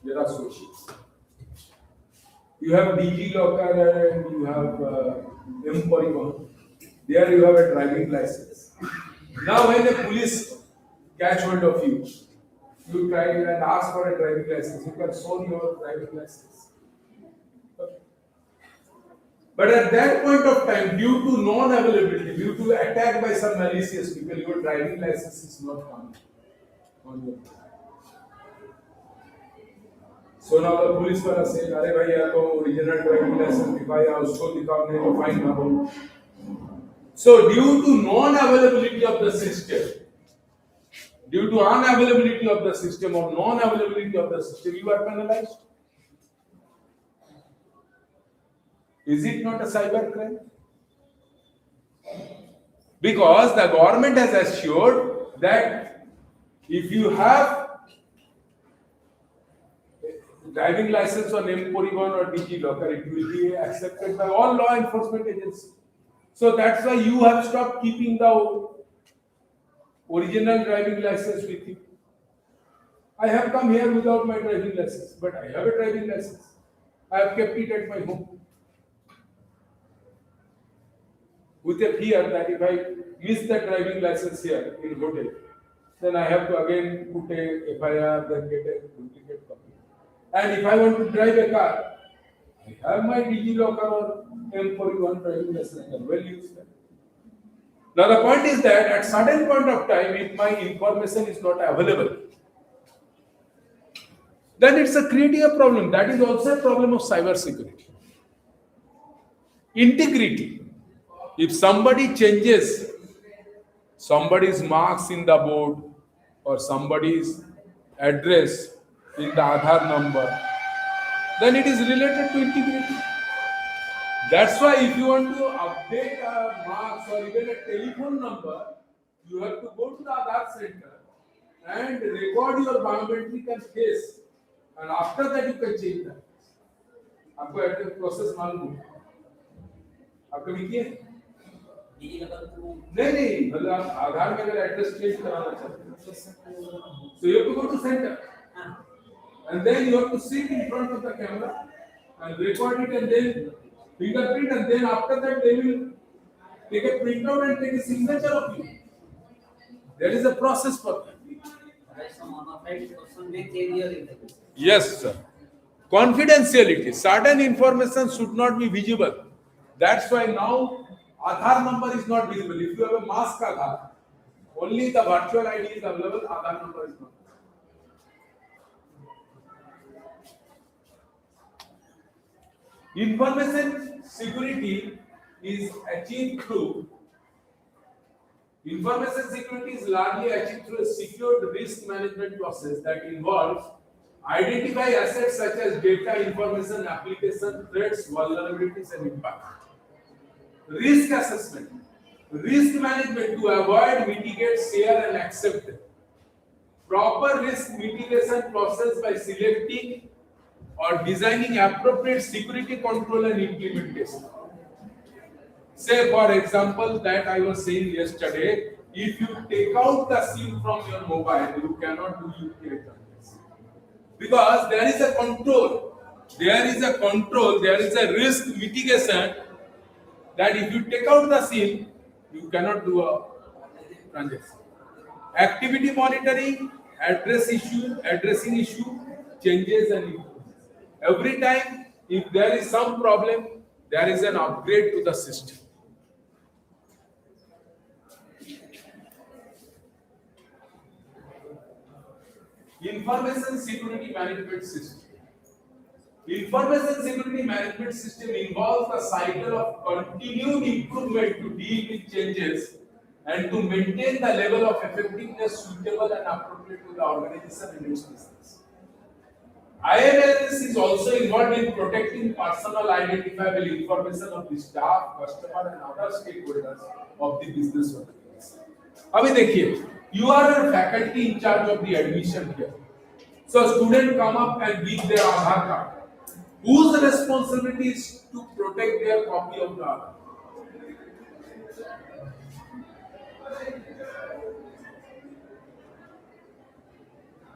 जरा सोचिए, you have DG locker and you have M परिवहन, there you have a driving license. Now when the police catch hold of you. You try and ask for a driving license. You can show your driving license. Okay. But at that point of time, due to non-availability, due to attack by some malicious people, your driving license is not coming on your. So now the police were saying, "अरे भाई यार तो original driving license दिखाया उसको दिखाओ नहीं तो fine ना हो." So due to non-availability of the system, due to unavailability of the system or non-availability of the system, you are penalized. Is it not a cyber crime? Because the government has assured that if you have driving license on M41 or DigiLocker, it will be accepted by all law enforcement agencies. So that's why you have stopped keeping the original driving license with you. I have come here without my driving license, but I have a driving license. I have kept it at my home. With a fear that if I miss the driving license here in hotel, then I have to again put a FIR, then get a duplicate copy. And if I want to drive a car, I have my DigiLocker or M41 driving license. I can well use that. Now the point is that at certain point of time, if my information is not available, then it's creating a problem. That is also a problem of cyber security. Integrity. If somebody changes somebody's marks in the board or somebody's address in the Aadhaar number, then it is related to integrity. That's why if you want to update a marks or even a telephone number, you have to go to the Aadhaar center and record your biometric and face, and after that you can change that. आपको address process मालूम है? आप कभी किए? नहीं मतलब आप आधार में अगर एड्रेस चेंज कराना चाहते हैं, so you have to go to center, and then you have to sit in front of the camera and record it, and then fingerprint, and then after that they will take a printout and take a signature of you. There is a process for that. Yes, sir. Confidentiality. Certain information should not be visible. That's why now Aadhaar number is not visible. If you have a mask Aadhaar, only the virtual ID is available, Aadhaar number is not. Information security is achieved through Information security is largely achieved through a secured risk management process that involves identify assets such as data, information, application, threats, vulnerabilities, and impact. Risk assessment, risk management to avoid, mitigate, share, and accept proper risk mitigation process by selecting or designing appropriate security control and implementation. Say for example that I was saying yesterday, if you take out the SIM from your mobile, you cannot do UPI transactions. Because there is a control, there is a risk mitigation that if you take out the SIM, you cannot do a transaction. Activity monitoring, addressing issue, changes and improvements. Every time if there is some problem, there is an upgrade to the system. Information security management system. Information security management system involves the cycle of continued improvement to deal with changes and to maintain the level of effectiveness suitable and appropriate to the organization and its business. IMS is also involved in protecting personal identifiable information of the staff, customer, and other stakeholders of the business organization. अभी देखिए, you are a faculty in charge of the admission here. So student come up and give their Aadhaar card. Whose responsibility is to protect their copy of the Aadhaar?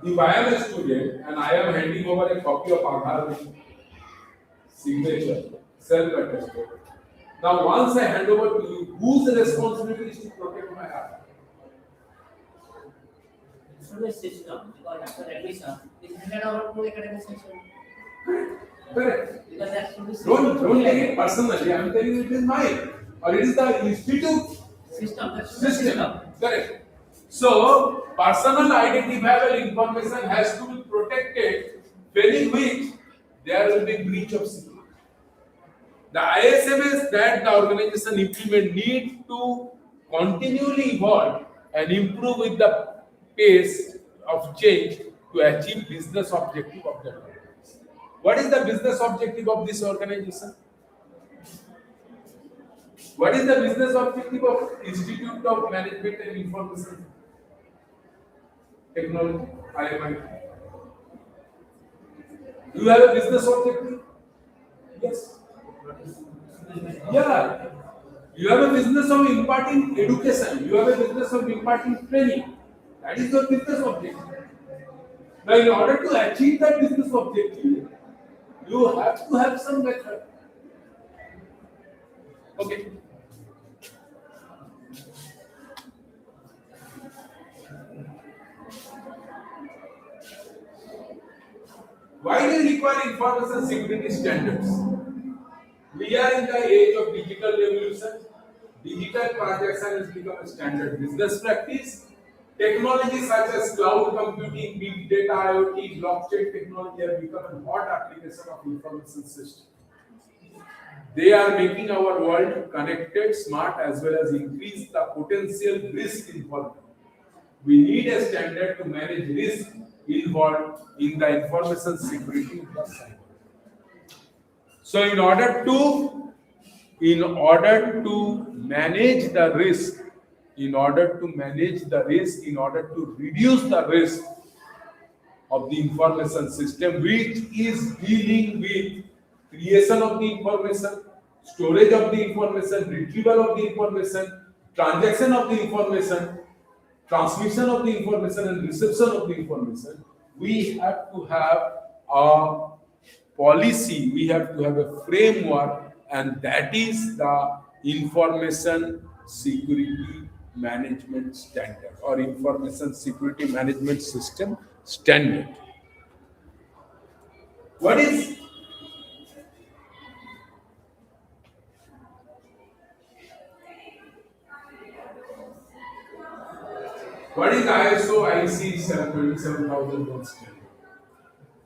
If I am a student and I am handing over a copy of Aadhaar with signature, self-attested. Now once I hand over to you, whose responsibility is to protect my Aadhaar? should be a system because after admission, it's handed over to academic session. Correct. Because that should be Don't take it personally. I'm telling you it is mine. Or it is the institute system. That should be system. Correct. So, personal identifiable information has to be protected, failing which there will be breach of security. The ISMS that the organization implement need to continually evolve and improve with the pace of change to achieve business objective of the organization. What is the business objective of this organization? What is the business objective of Institute of Management and Information Technology? IMI. Do you have a business objective? Yes. Yeah. You have a business of imparting education. You have a business of imparting training. That is your business objective. Now, in order to achieve that business objective, you have to have some method. Okay. Why do you require information security standards? We are in the age of digital revolution. Digital transaction has become a standard business practice. Technologies such as cloud computing, big data, IoT, blockchain technology have become a hot application of information systems. They are making our world connected, smart, as well as increase the potential risk involved. We need a standard to manage risk involved in the information security of the cyber. So, in order to manage the risk, in order to reduce the risk of the information system, which is dealing with creation of the information, storage of the information, retrieval of the information, transaction of the information, transmission of the information, and reception of the information, we have to have a policy, we have to have a framework, and that is the Information Security Management Standard or Information Security Management System Standard. What is ISO IC 27001 standard?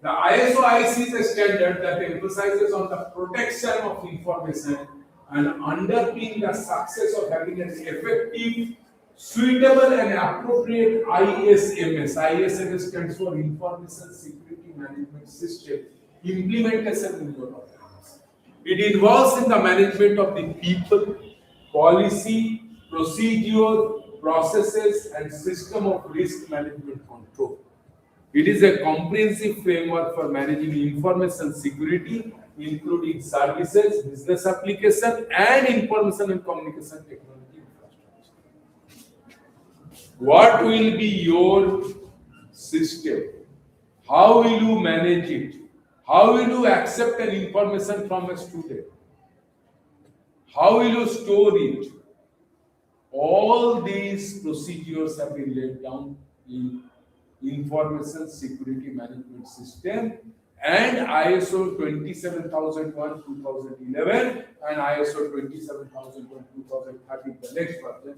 The ISO IC is a standard that emphasizes on the protection of information and underpin the success of having an effective, suitable and appropriate ISMS. ISMS stands for Information Security Management System implementation in your organization. It involves in the management of the people, policy, procedure, processes and system of risk management control. It is a comprehensive framework for managing information security, including services, business application, and information and communication technology infrastructure. What will be your system? How will you manage it? How will you accept an information from a student? How will you store it? All these procedures have been laid down in Information Security Management System and ISO 27001 2011 and ISO 27001 2013, the next version,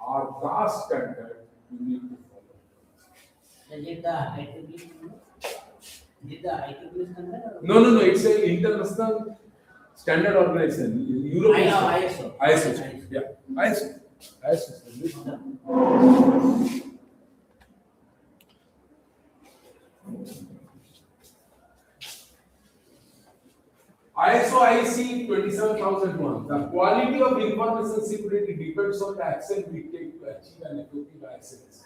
are the standard you need to follow. Did the IEEE standard? No, it's an international standard organization. Europe. I know ISO. ISO. Yeah, ISO. ISO IC 27001. The quality of information security depends on the action we take to achieve an effective ISMS.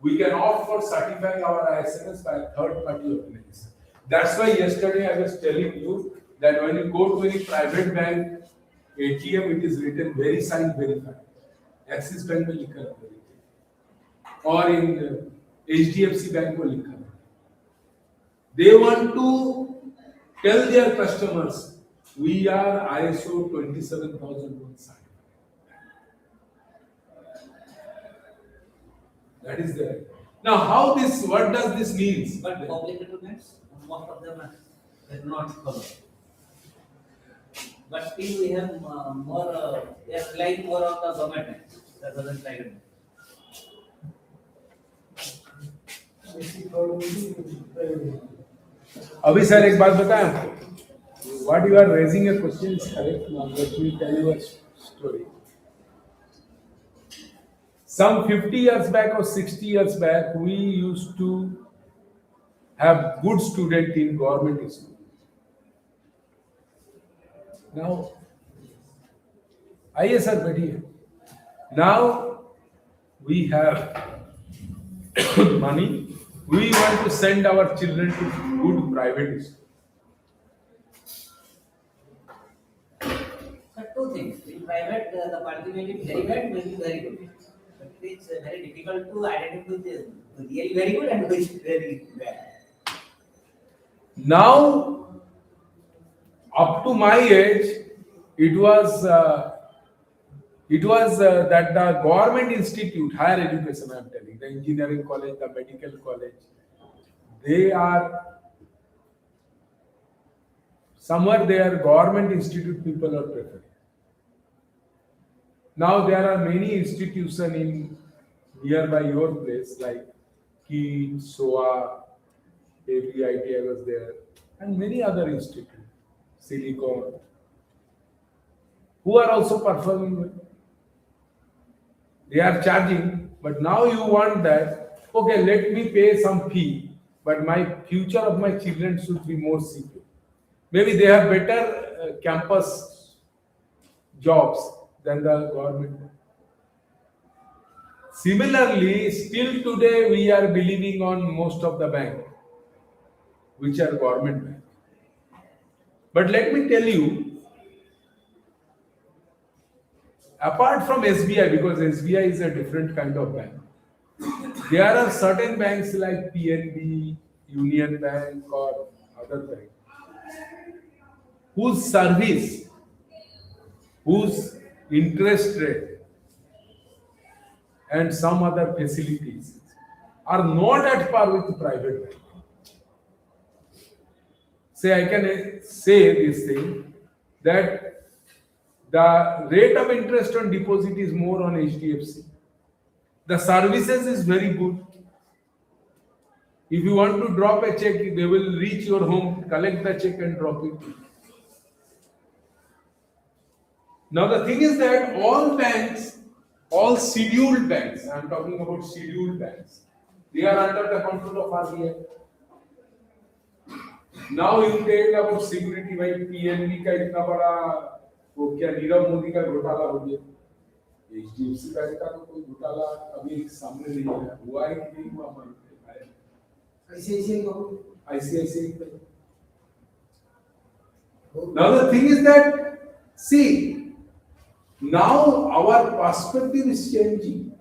We can opt for certifying our ISMS by a third-party organization. That's why yesterday I was telling you that when you go to any private bank ATM, it is written very signed, verified. Axis Bank में लिखा रहता है, और in HDFC Bank को लिखा रहता है. They want to tell their customers, we are ISO 27001 certified. That is there. Now, what does this mean? But public documents, most of them are not covered. But still we have more, we are relying more on the government rather than private. अभी sir एक बात बताएं आपको. What you are raising a question is correct. Now let me tell you a story. Some 50 years back or 60 years back, we used to have good student in government school. Now, आइए sir बैठिए. Now we have money. We want to send our children to good private school. So two things. In private, the quality may be very bad, may be very good. But it's very difficult to identify the really very good and which is very bad. Now, up to my age, it was that the government institute, higher education, I am telling, the engineering college, the medical college, they are somewhere their government institute people are preferring. Now there are many institutions in nearby your place like KEET, SOA, ABIT was there, and many other institutes, Silicon, who are also performing well. They are charging, but now you want that, okay, let me pay some fee, but my future of my children should be more secure. Maybe they have better campus jobs than the government. Similarly, still today we are believing on most of the bank, which are government bank. But let me tell you, apart from SBI, because SBI is a different kind of bank, there are certain banks like PNB, Union Bank, or other banks whose service, whose interest rate, and some other facilities are not at par with private bank. Say, I can say this thing that the rate of interest on deposit is more on HDFC. The services is very good. If you want to drop a check, they will reach your home, collect the check and drop it. Now the thing is that all banks, all scheduled banks, I am talking about scheduled banks, they are under the control of RBI. Now you tell about security, भाई PNB का इतना बड़ा वो क्या नीरव मोदी का घोटाला हो गया, HDFC बैंक का तो कोई घोटाला अभी सामने नहीं आया, हुआ है कि नहीं हुआ मालूम नहीं. ICICI. Now the thing is that, see, now our perspective is changing.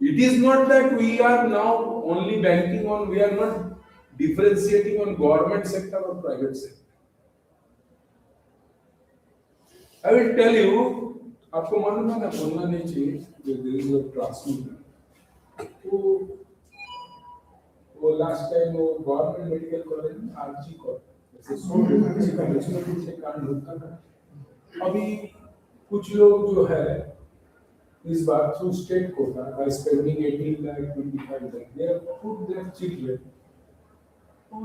It is not that we are now only banking on, we are not differentiating on government sector or private sector. I will tell you, आपको मालूम है ना, बोलना नहीं चाहिए, there is a classroom. वो last time वो government medical college में RG कॉलेज, जैसे सोच से कांड होता था. अभी कुछ लोग जो है इस बार through state quota by spending 18 lakh, 25 lakh, they have put their children on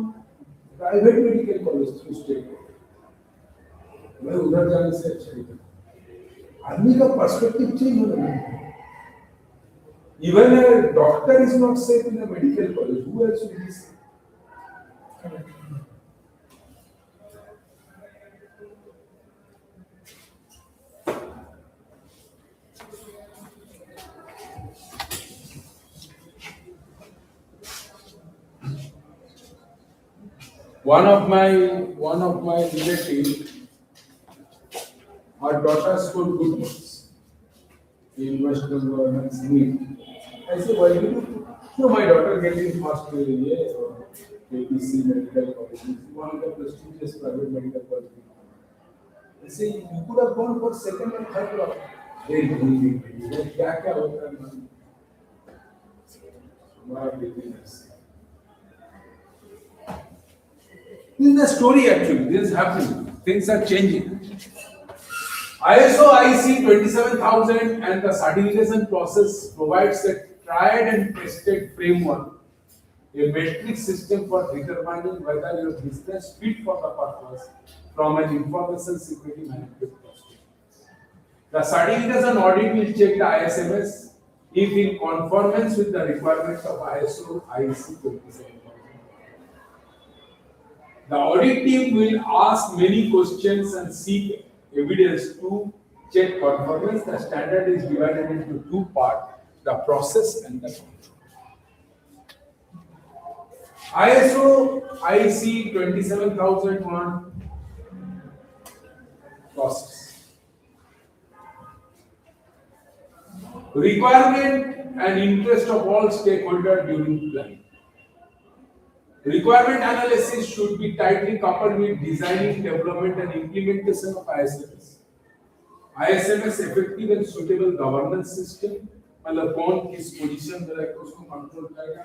private medical college through state quota. मैं उधर जाने से अच्छा नहीं था. आदमी का पर्सपेक्टिव चेंज हो रहा है. Even a doctor is not safe in a medical college. Who else will be safe? One of my relatives, her daughter scored good marks in West Bengal and NEET. I said, why did you? No, my daughter getting first year or APC medical college, one of the prestigious private medical colleges. I say, you could have gone for second and third round. Very क्या क्या होता है. What did we say? This is the story actually. This is happening. Things are changing. ISO IC 27000 and the certification process provides a tried and tested framework, a metric system for determining whether your business fit for the purpose from an information security management perspective. The certification audit will check the ISMS if in conformance with the requirements of ISO IC 27000. The audit team will ask many questions and seek evidence to check conformance. The standard is divided into two parts, the process and the control. ISO IC 27001 process. Requirement and interest of all stakeholders during planning. Requirement analysis should be tightly coupled with designing, development, and implementation of ISMS. ISMS effective and suitable governance system, मतलब कौन किस position में रहेगा उसको control करेगा.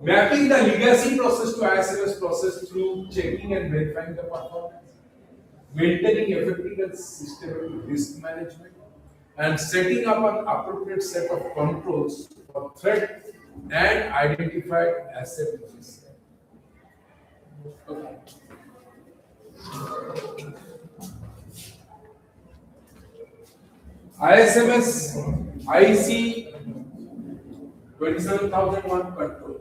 Mapping the legacy process to ISMS process through checking and verifying the performance. Maintaining effective and systematic risk management, and setting up an appropriate set of controls for threat and identified asset risk. Okay. ISMS IC 27001 control.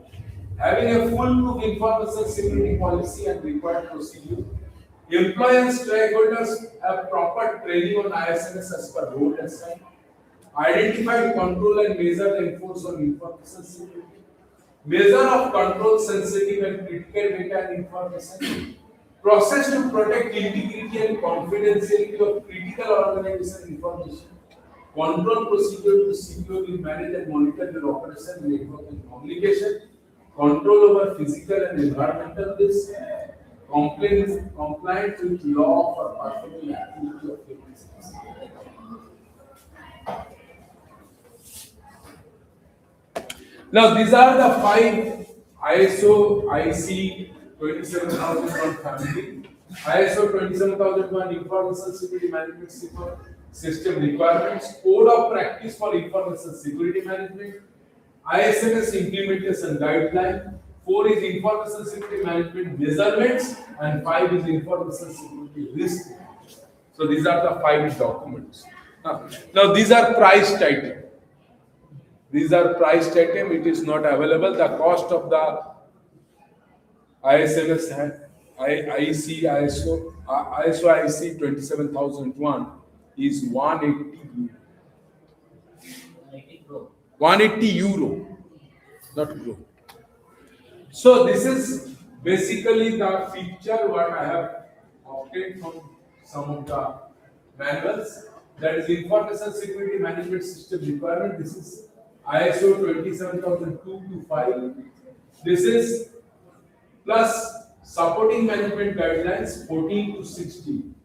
Having a foolproof information security policy and required procedure. Employees stakeholders have proper training on ISMS as per role and sign. Identify, control, and measure the enforce on information security. Measure of control sensitive and critical data and information. Process to protect integrity and confidentiality of critical organization information. Control procedure to securely manage and monitor your operation, network, and communication. Control over physical and environmental risk. Compliance with law for performing activity of your business. Now, these are the 5 ISO IC 27001 family, ISO 27001 Information Security Management System requirements, Code of Practice for Information Security Management, ISMS Implementation Guideline, 4 is Information Security Management Measurements, and 5 is Information Security Risk. So, these are the 5 documents. Now these are priced items. These are priced item. It is not available. The cost of the ISMS ISO IC 27001 is 180 euro. 180 euro, not euro. So this is basically the feature what I have obtained from some of the manuals. That is Information Security Management System requirement. This is ISO 27002 to 5. This is plus supporting management guidelines 14 to 16.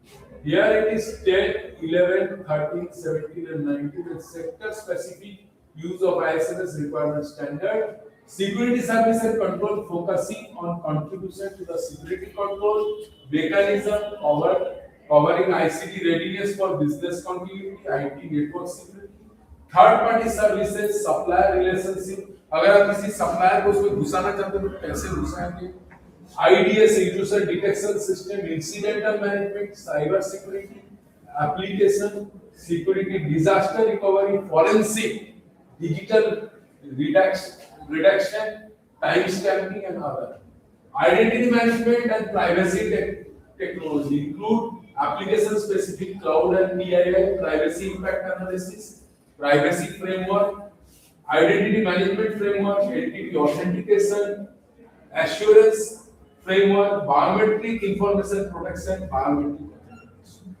Here it is 10, 11, 13, 17 and 19 and sector specific use of ISMS requirement standard. Security service and control focusing on contribution to the security control mechanism covering ICT readiness for business continuity, IT network security. Third party services supplier relationship, अगर आप किसी supplier को उसमें घुसाना चाहते हो तो कैसे घुसाएंगे, IDS intrusion detection system, incidental management, cyber security, application security, disaster recovery, forensic, digital reduction, time stamping and other. Identity management and privacy technology include application specific cloud and PII, privacy impact analysis, privacy framework, identity management framework, entity authentication, assurance framework, biometric information protection, biometric authentication.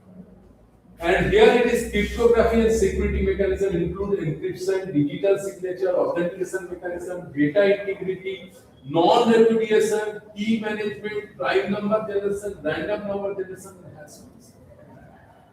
And here it is cryptography and security mechanism include encryption, digital signature, authentication mechanism, data integrity, non-repudiation, key management, prime number generation, random number generation, and hashtags.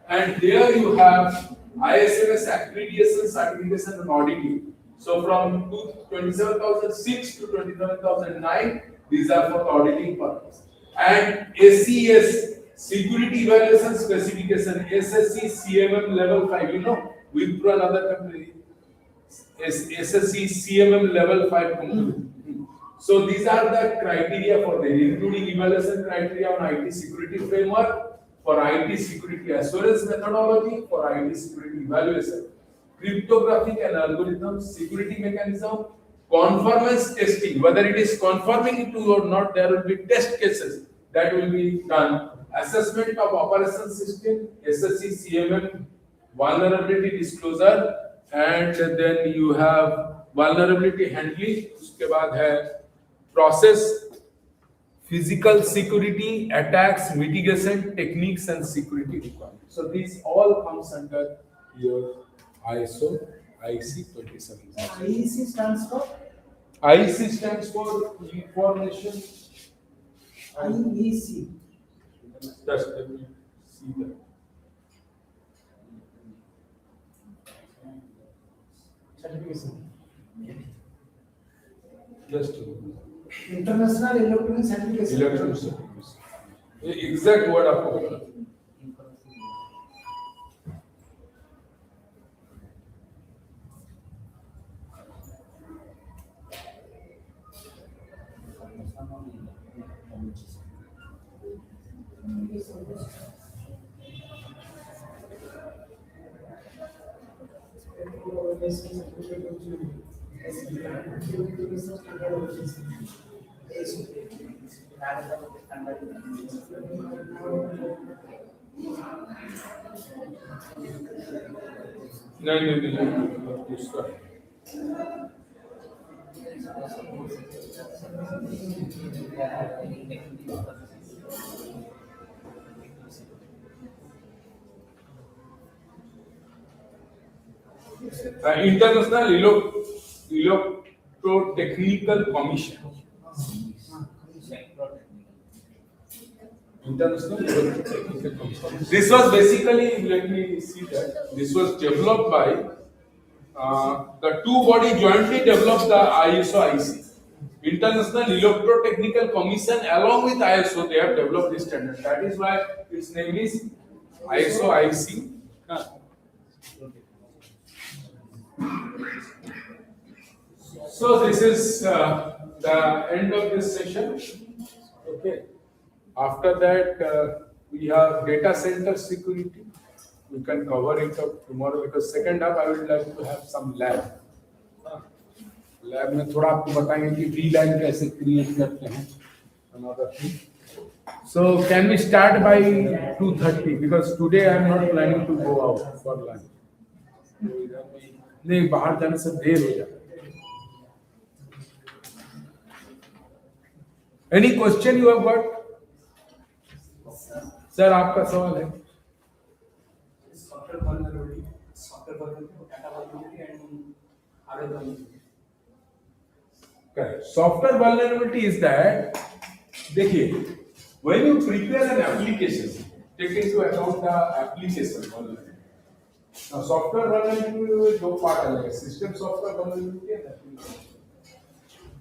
And here you have ISMS accreditation, certification, and auditing. So from 27,006 to 27,009, these are for the auditing purpose. And SES, Security Evaluation Specification, SSC CMM level 5, you know, Wipro another company, SSC CMM level 5 company. So these are the criteria for the including evaluation criteria on IT security framework, for IT security assurance methodology, for IT security evaluation, cryptographic and algorithm security mechanism, conformance testing, whether it is conforming to or not, there will be test cases that will be done. Assessment of operation system, SSC CMM, vulnerability disclosure, and then you have vulnerability handling. उसके बाद है process, physical security, attacks, mitigation techniques, and security requirements. So these all comes under your ISO IC 27. IEC stands for IC stands for information. IEC. Just let me see that. Certification. Just International Electronic Certification. electronic certification. The exact word आपको नहीं दूसरा International Electrotechnical Commission. International Electrotechnical Commission. This was basically, let me see that. This was developed by the two bodies jointly developed the ISO IC. International Electrotechnical Commission along with ISO, they have developed this standard. That is why its name is ISO IC. So this is the end of this session. Okay. After that, we have data center security. We can cover it up tomorrow because second half I would like to have some lab. Lab में थोड़ा आपको बताएंगे कि VLAN कैसे create करते हैं another thing. So can we start by 2:30 because today I am not planning to go out for lunch. नहीं बाहर जाने से देर हो जाता है. Any question you have got? Sir, आपका सवाल है. Software vulnerability, data vulnerability, and other vulnerability. Correct. Software vulnerability is that, देखिए, when you prepare an application, take into account the application vulnerability. Now, software vulnerability में दो part अलग है, system software vulnerability and application.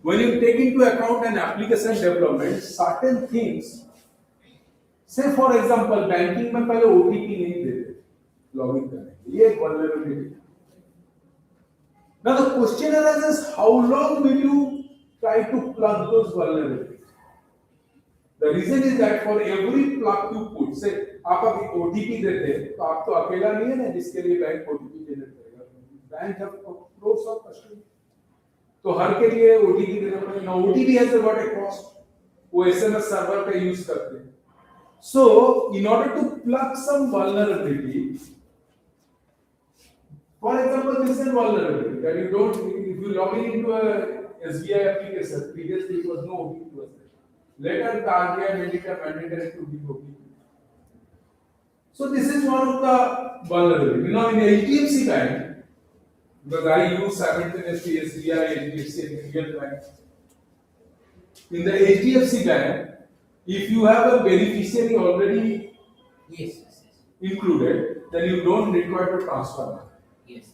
When you take into account an application development, certain things, say for example, banking में पहले OTP नहीं देते, login करने, ये एक vulnerability. Now the question arises, how long will you try to plug those vulnerabilities? The reason is that for every plug you put, say आप अभी OTP देते हैं, तो आप तो अकेला नहीं है ना जिसके लिए बैंक OTP जनरेट करेगा. Bank have crores of customers. तो हर के लिए OTP देना पड़ेगा. Now OTP has got a cost. वो SMS सर्वर पे यूज करते हैं. So in order to plug some vulnerability, for example, this is vulnerability that you don't, if you log in into a SBI application, previously it was no OTP was there. Later the RBI made it a mandatory to give OTP. So this is one of the vulnerability. Now in HDFC Bank, because I use simultaneously SBI, HDFC and Indian Bank. In the HDFC Bank, if you have a beneficiary already included, then you don't require to transfer money. Yes.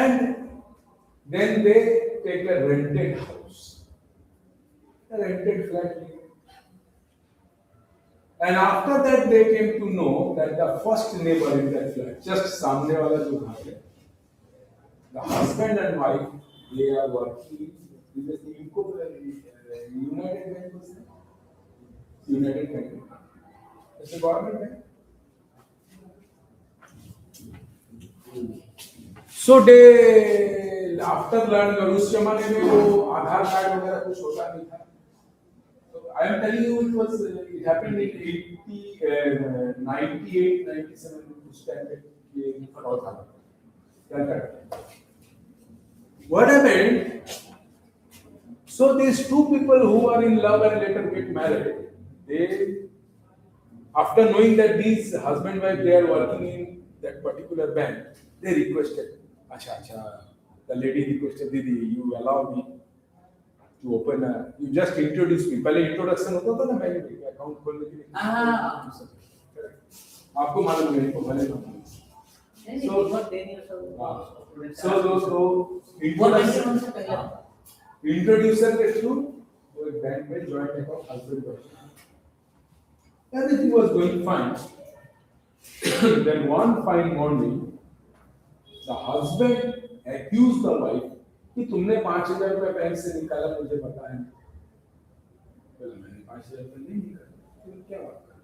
and then they take a rented house, a rented flat. And after that, they came to know that the first neighbor in that flat, just सामने वाला जो घर है, the husband and wife, they are working with the United Bank, was it? United Bank. It's a government bank. So they after learn उस जमाने में वो आधार card वगैरह कुछ होता नहीं था. So I am telling you it happened in 98, 97 उस टाइम पे ये हुआ था. What happened? So these two people who are in love and later get married, they after knowing that these husband wife they are working in that particular bank, they requested, acha, the lady requested, Didi, you allow me to open a, you just introduce me. पहले introduction होता था ना bank में account खोलने के लिए. आपको मालूम नहीं को भले ना. So those introducer के through वो एक बैंक में joint account husband wife. Everything was going fine. Then one fine morning, the husband accused the wife कि तुमने 5,000 रुपए बैंक से निकाला मुझे बताया नहीं. बोला मैंने 5,000 रुपए नहीं निकाला. तुम क्या बात कर?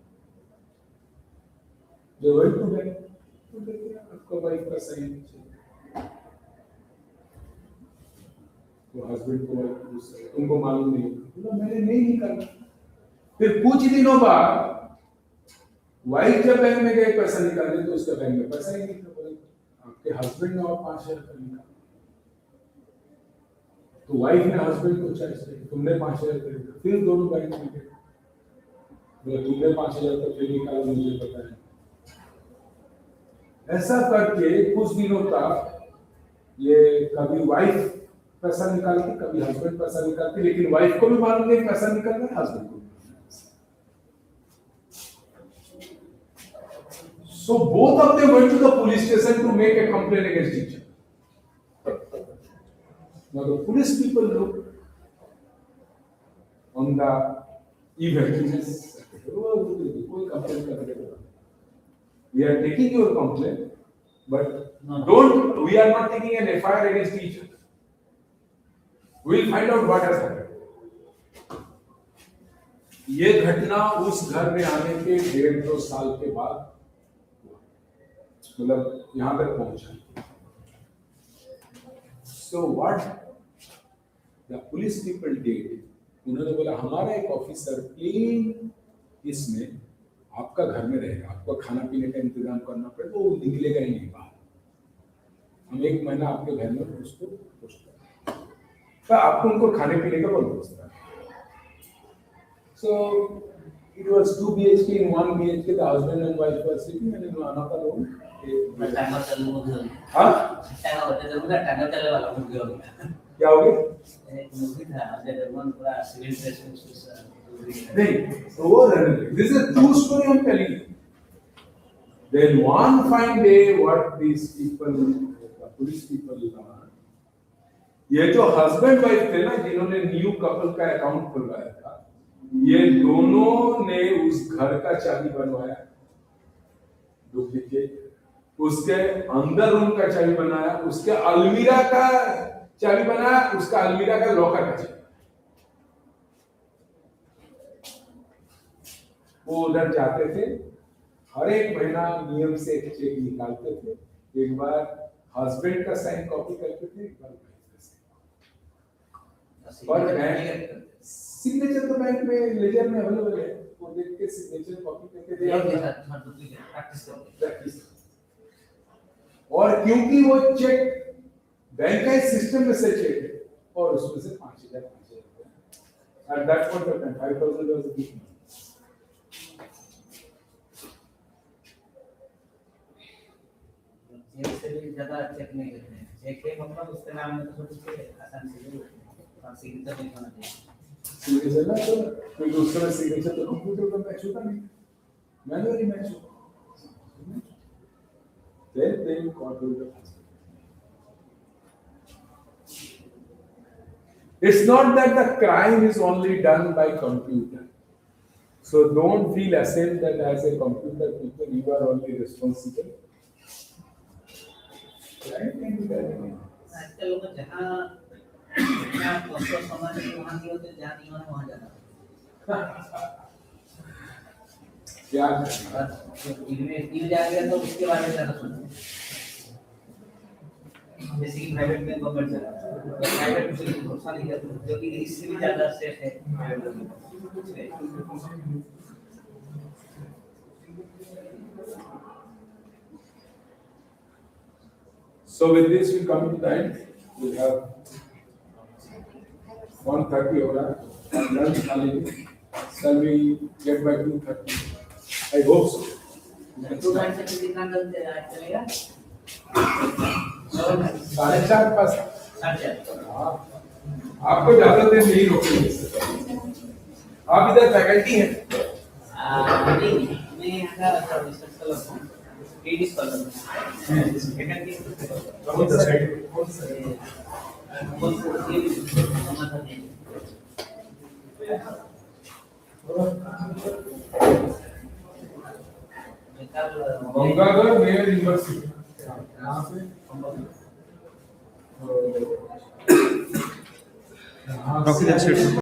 जो वही तो बैंक तो देखिए आपको वाइफ का सही नहीं चाहिए. तो हस्बैंड को वाइफ पूछता तुमको मालूम नहीं. बोला मैंने नहीं निकाला. फिर कुछ दिनों बाद वाइफ जब बैंक में गए पैसा निकालने तो उसका बैंक में पैसा ही नहीं था. बोले आपके हस्बैंड ने और 5,000 रुपए निकाला. तो वाइफ ने हस्बैंड को चॉइस दी तुमने 5,000 रुपए निकाला. फिर दोनों बैंक में गए. बोले तुमने 5,000 रुपए फिर निकाला मुझे पता है. ऐसा करके कुछ दिनों तक ये कभी वाइफ पैसा निकालती कभी हस्बैंड पैसा निकालती. लेकिन वाइफ को भी मालूम नहीं पैसा निकलना है हस्बैंड को. So both of them went to the police station to make a complaint against each other. Now the police people looked on the event. We are taking your complaint, but we are not taking an FIR against each other. We will find out what has happened. ये घटना उस घर में आने के 1.5-2 साल के बाद मतलब यहां तक पहुंचा. So what the police people did, उन्होंने बोला हमारा एक ऑफिसर प्लेन इसमें आपका घर में रहेगा. आपको खाना पीने का इंतजाम करना पड़ेगा. वो निकलेगा ही नहीं बाहर. हम 1 महीना आपके घर में उसको तो आपको उनको खाने पीने का बंदोबस्त करना. So it was 2 BHK in 1 BHK. The husband and wife were sleeping, and in another room. हाँ? क्या हो गया? नहीं, तो वो this is a true story I'm telling you. Then one fine day, what these people, the police people, ये जो husband wife थे ना जिन्होंने न्यू कपल का अकाउंट खुलवाया था, ये दोनों ने उस घर का चाबी बनवाया डुप्लीकेट. उसके अंदर रूम का चाबी बनाया. उसके अलमीरा का चाबी बनाया. उसका अलमीरा का लॉकर का चाबी. वो उधर जाते थे हर एक महीना नियम से एक चेक निकालते थे. एक बार हस्बैंड का साइन कॉपी करते थे, एक बार वाइफ का साइन. और बैंक सिग्नेचर तो बैंक में लेजर में अवेलेबल है. वो देख के सिग्नेचर कॉपी करके दे प्रैक्टिस. और क्योंकि वो चेक बैंक का सिस्टम में से चेक है और उसमें से 5,000 at that point of time 5,000 was a big money. Cheque से भी ज्यादा चेक नहीं करते हैं. चेक के मतलब उसके नाम में तो उसके आसान से सिग्नेचर नहीं होना चाहिए. सिग्नेचर ना तो कोई दूसरा सिग्नेचर तो कंप्यूटर पर मैच होता नहीं. मैनुअली मैच होता. Then they got rid of husband. It's not that the crime is only done by computer. So don't feel ashamed that as a computer people you are only responsible. Crime can be done anywhere. आजकल लोग जहाँ जहाँ control समाज है वहाँ नहीं होते, जहाँ नहीं होना वहाँ जाना। क्या बस टीवी जा गया तो उसके बारे में ज़्यादा सुनो। जैसे कि प्राइवेट में गवर्नमेंट चला, प्राइवेट में भरोसा नहीं करते, जो कि इससे भी ज़्यादा सेफ है प्राइवेट में। So with this we come to the end. We have 1:30 over and lunch खाली. Shall we get by 2:30? I hope so. तो गाड़ी से कितना चलेगा? 4:30 साढ़े हाँ, आपको ज्यादा देर नहीं रोकेंगे। आप इधर फैकल्टी हैं। नहीं, मैं यहाँ का रिसर्च कर रहा हूँ, PhD कर रहा हूँ। फैकल्टी कौन सा साइड? कौन सा ये समाधान है? Gangadhar mayor university. यहाँ से Rocky, that's it.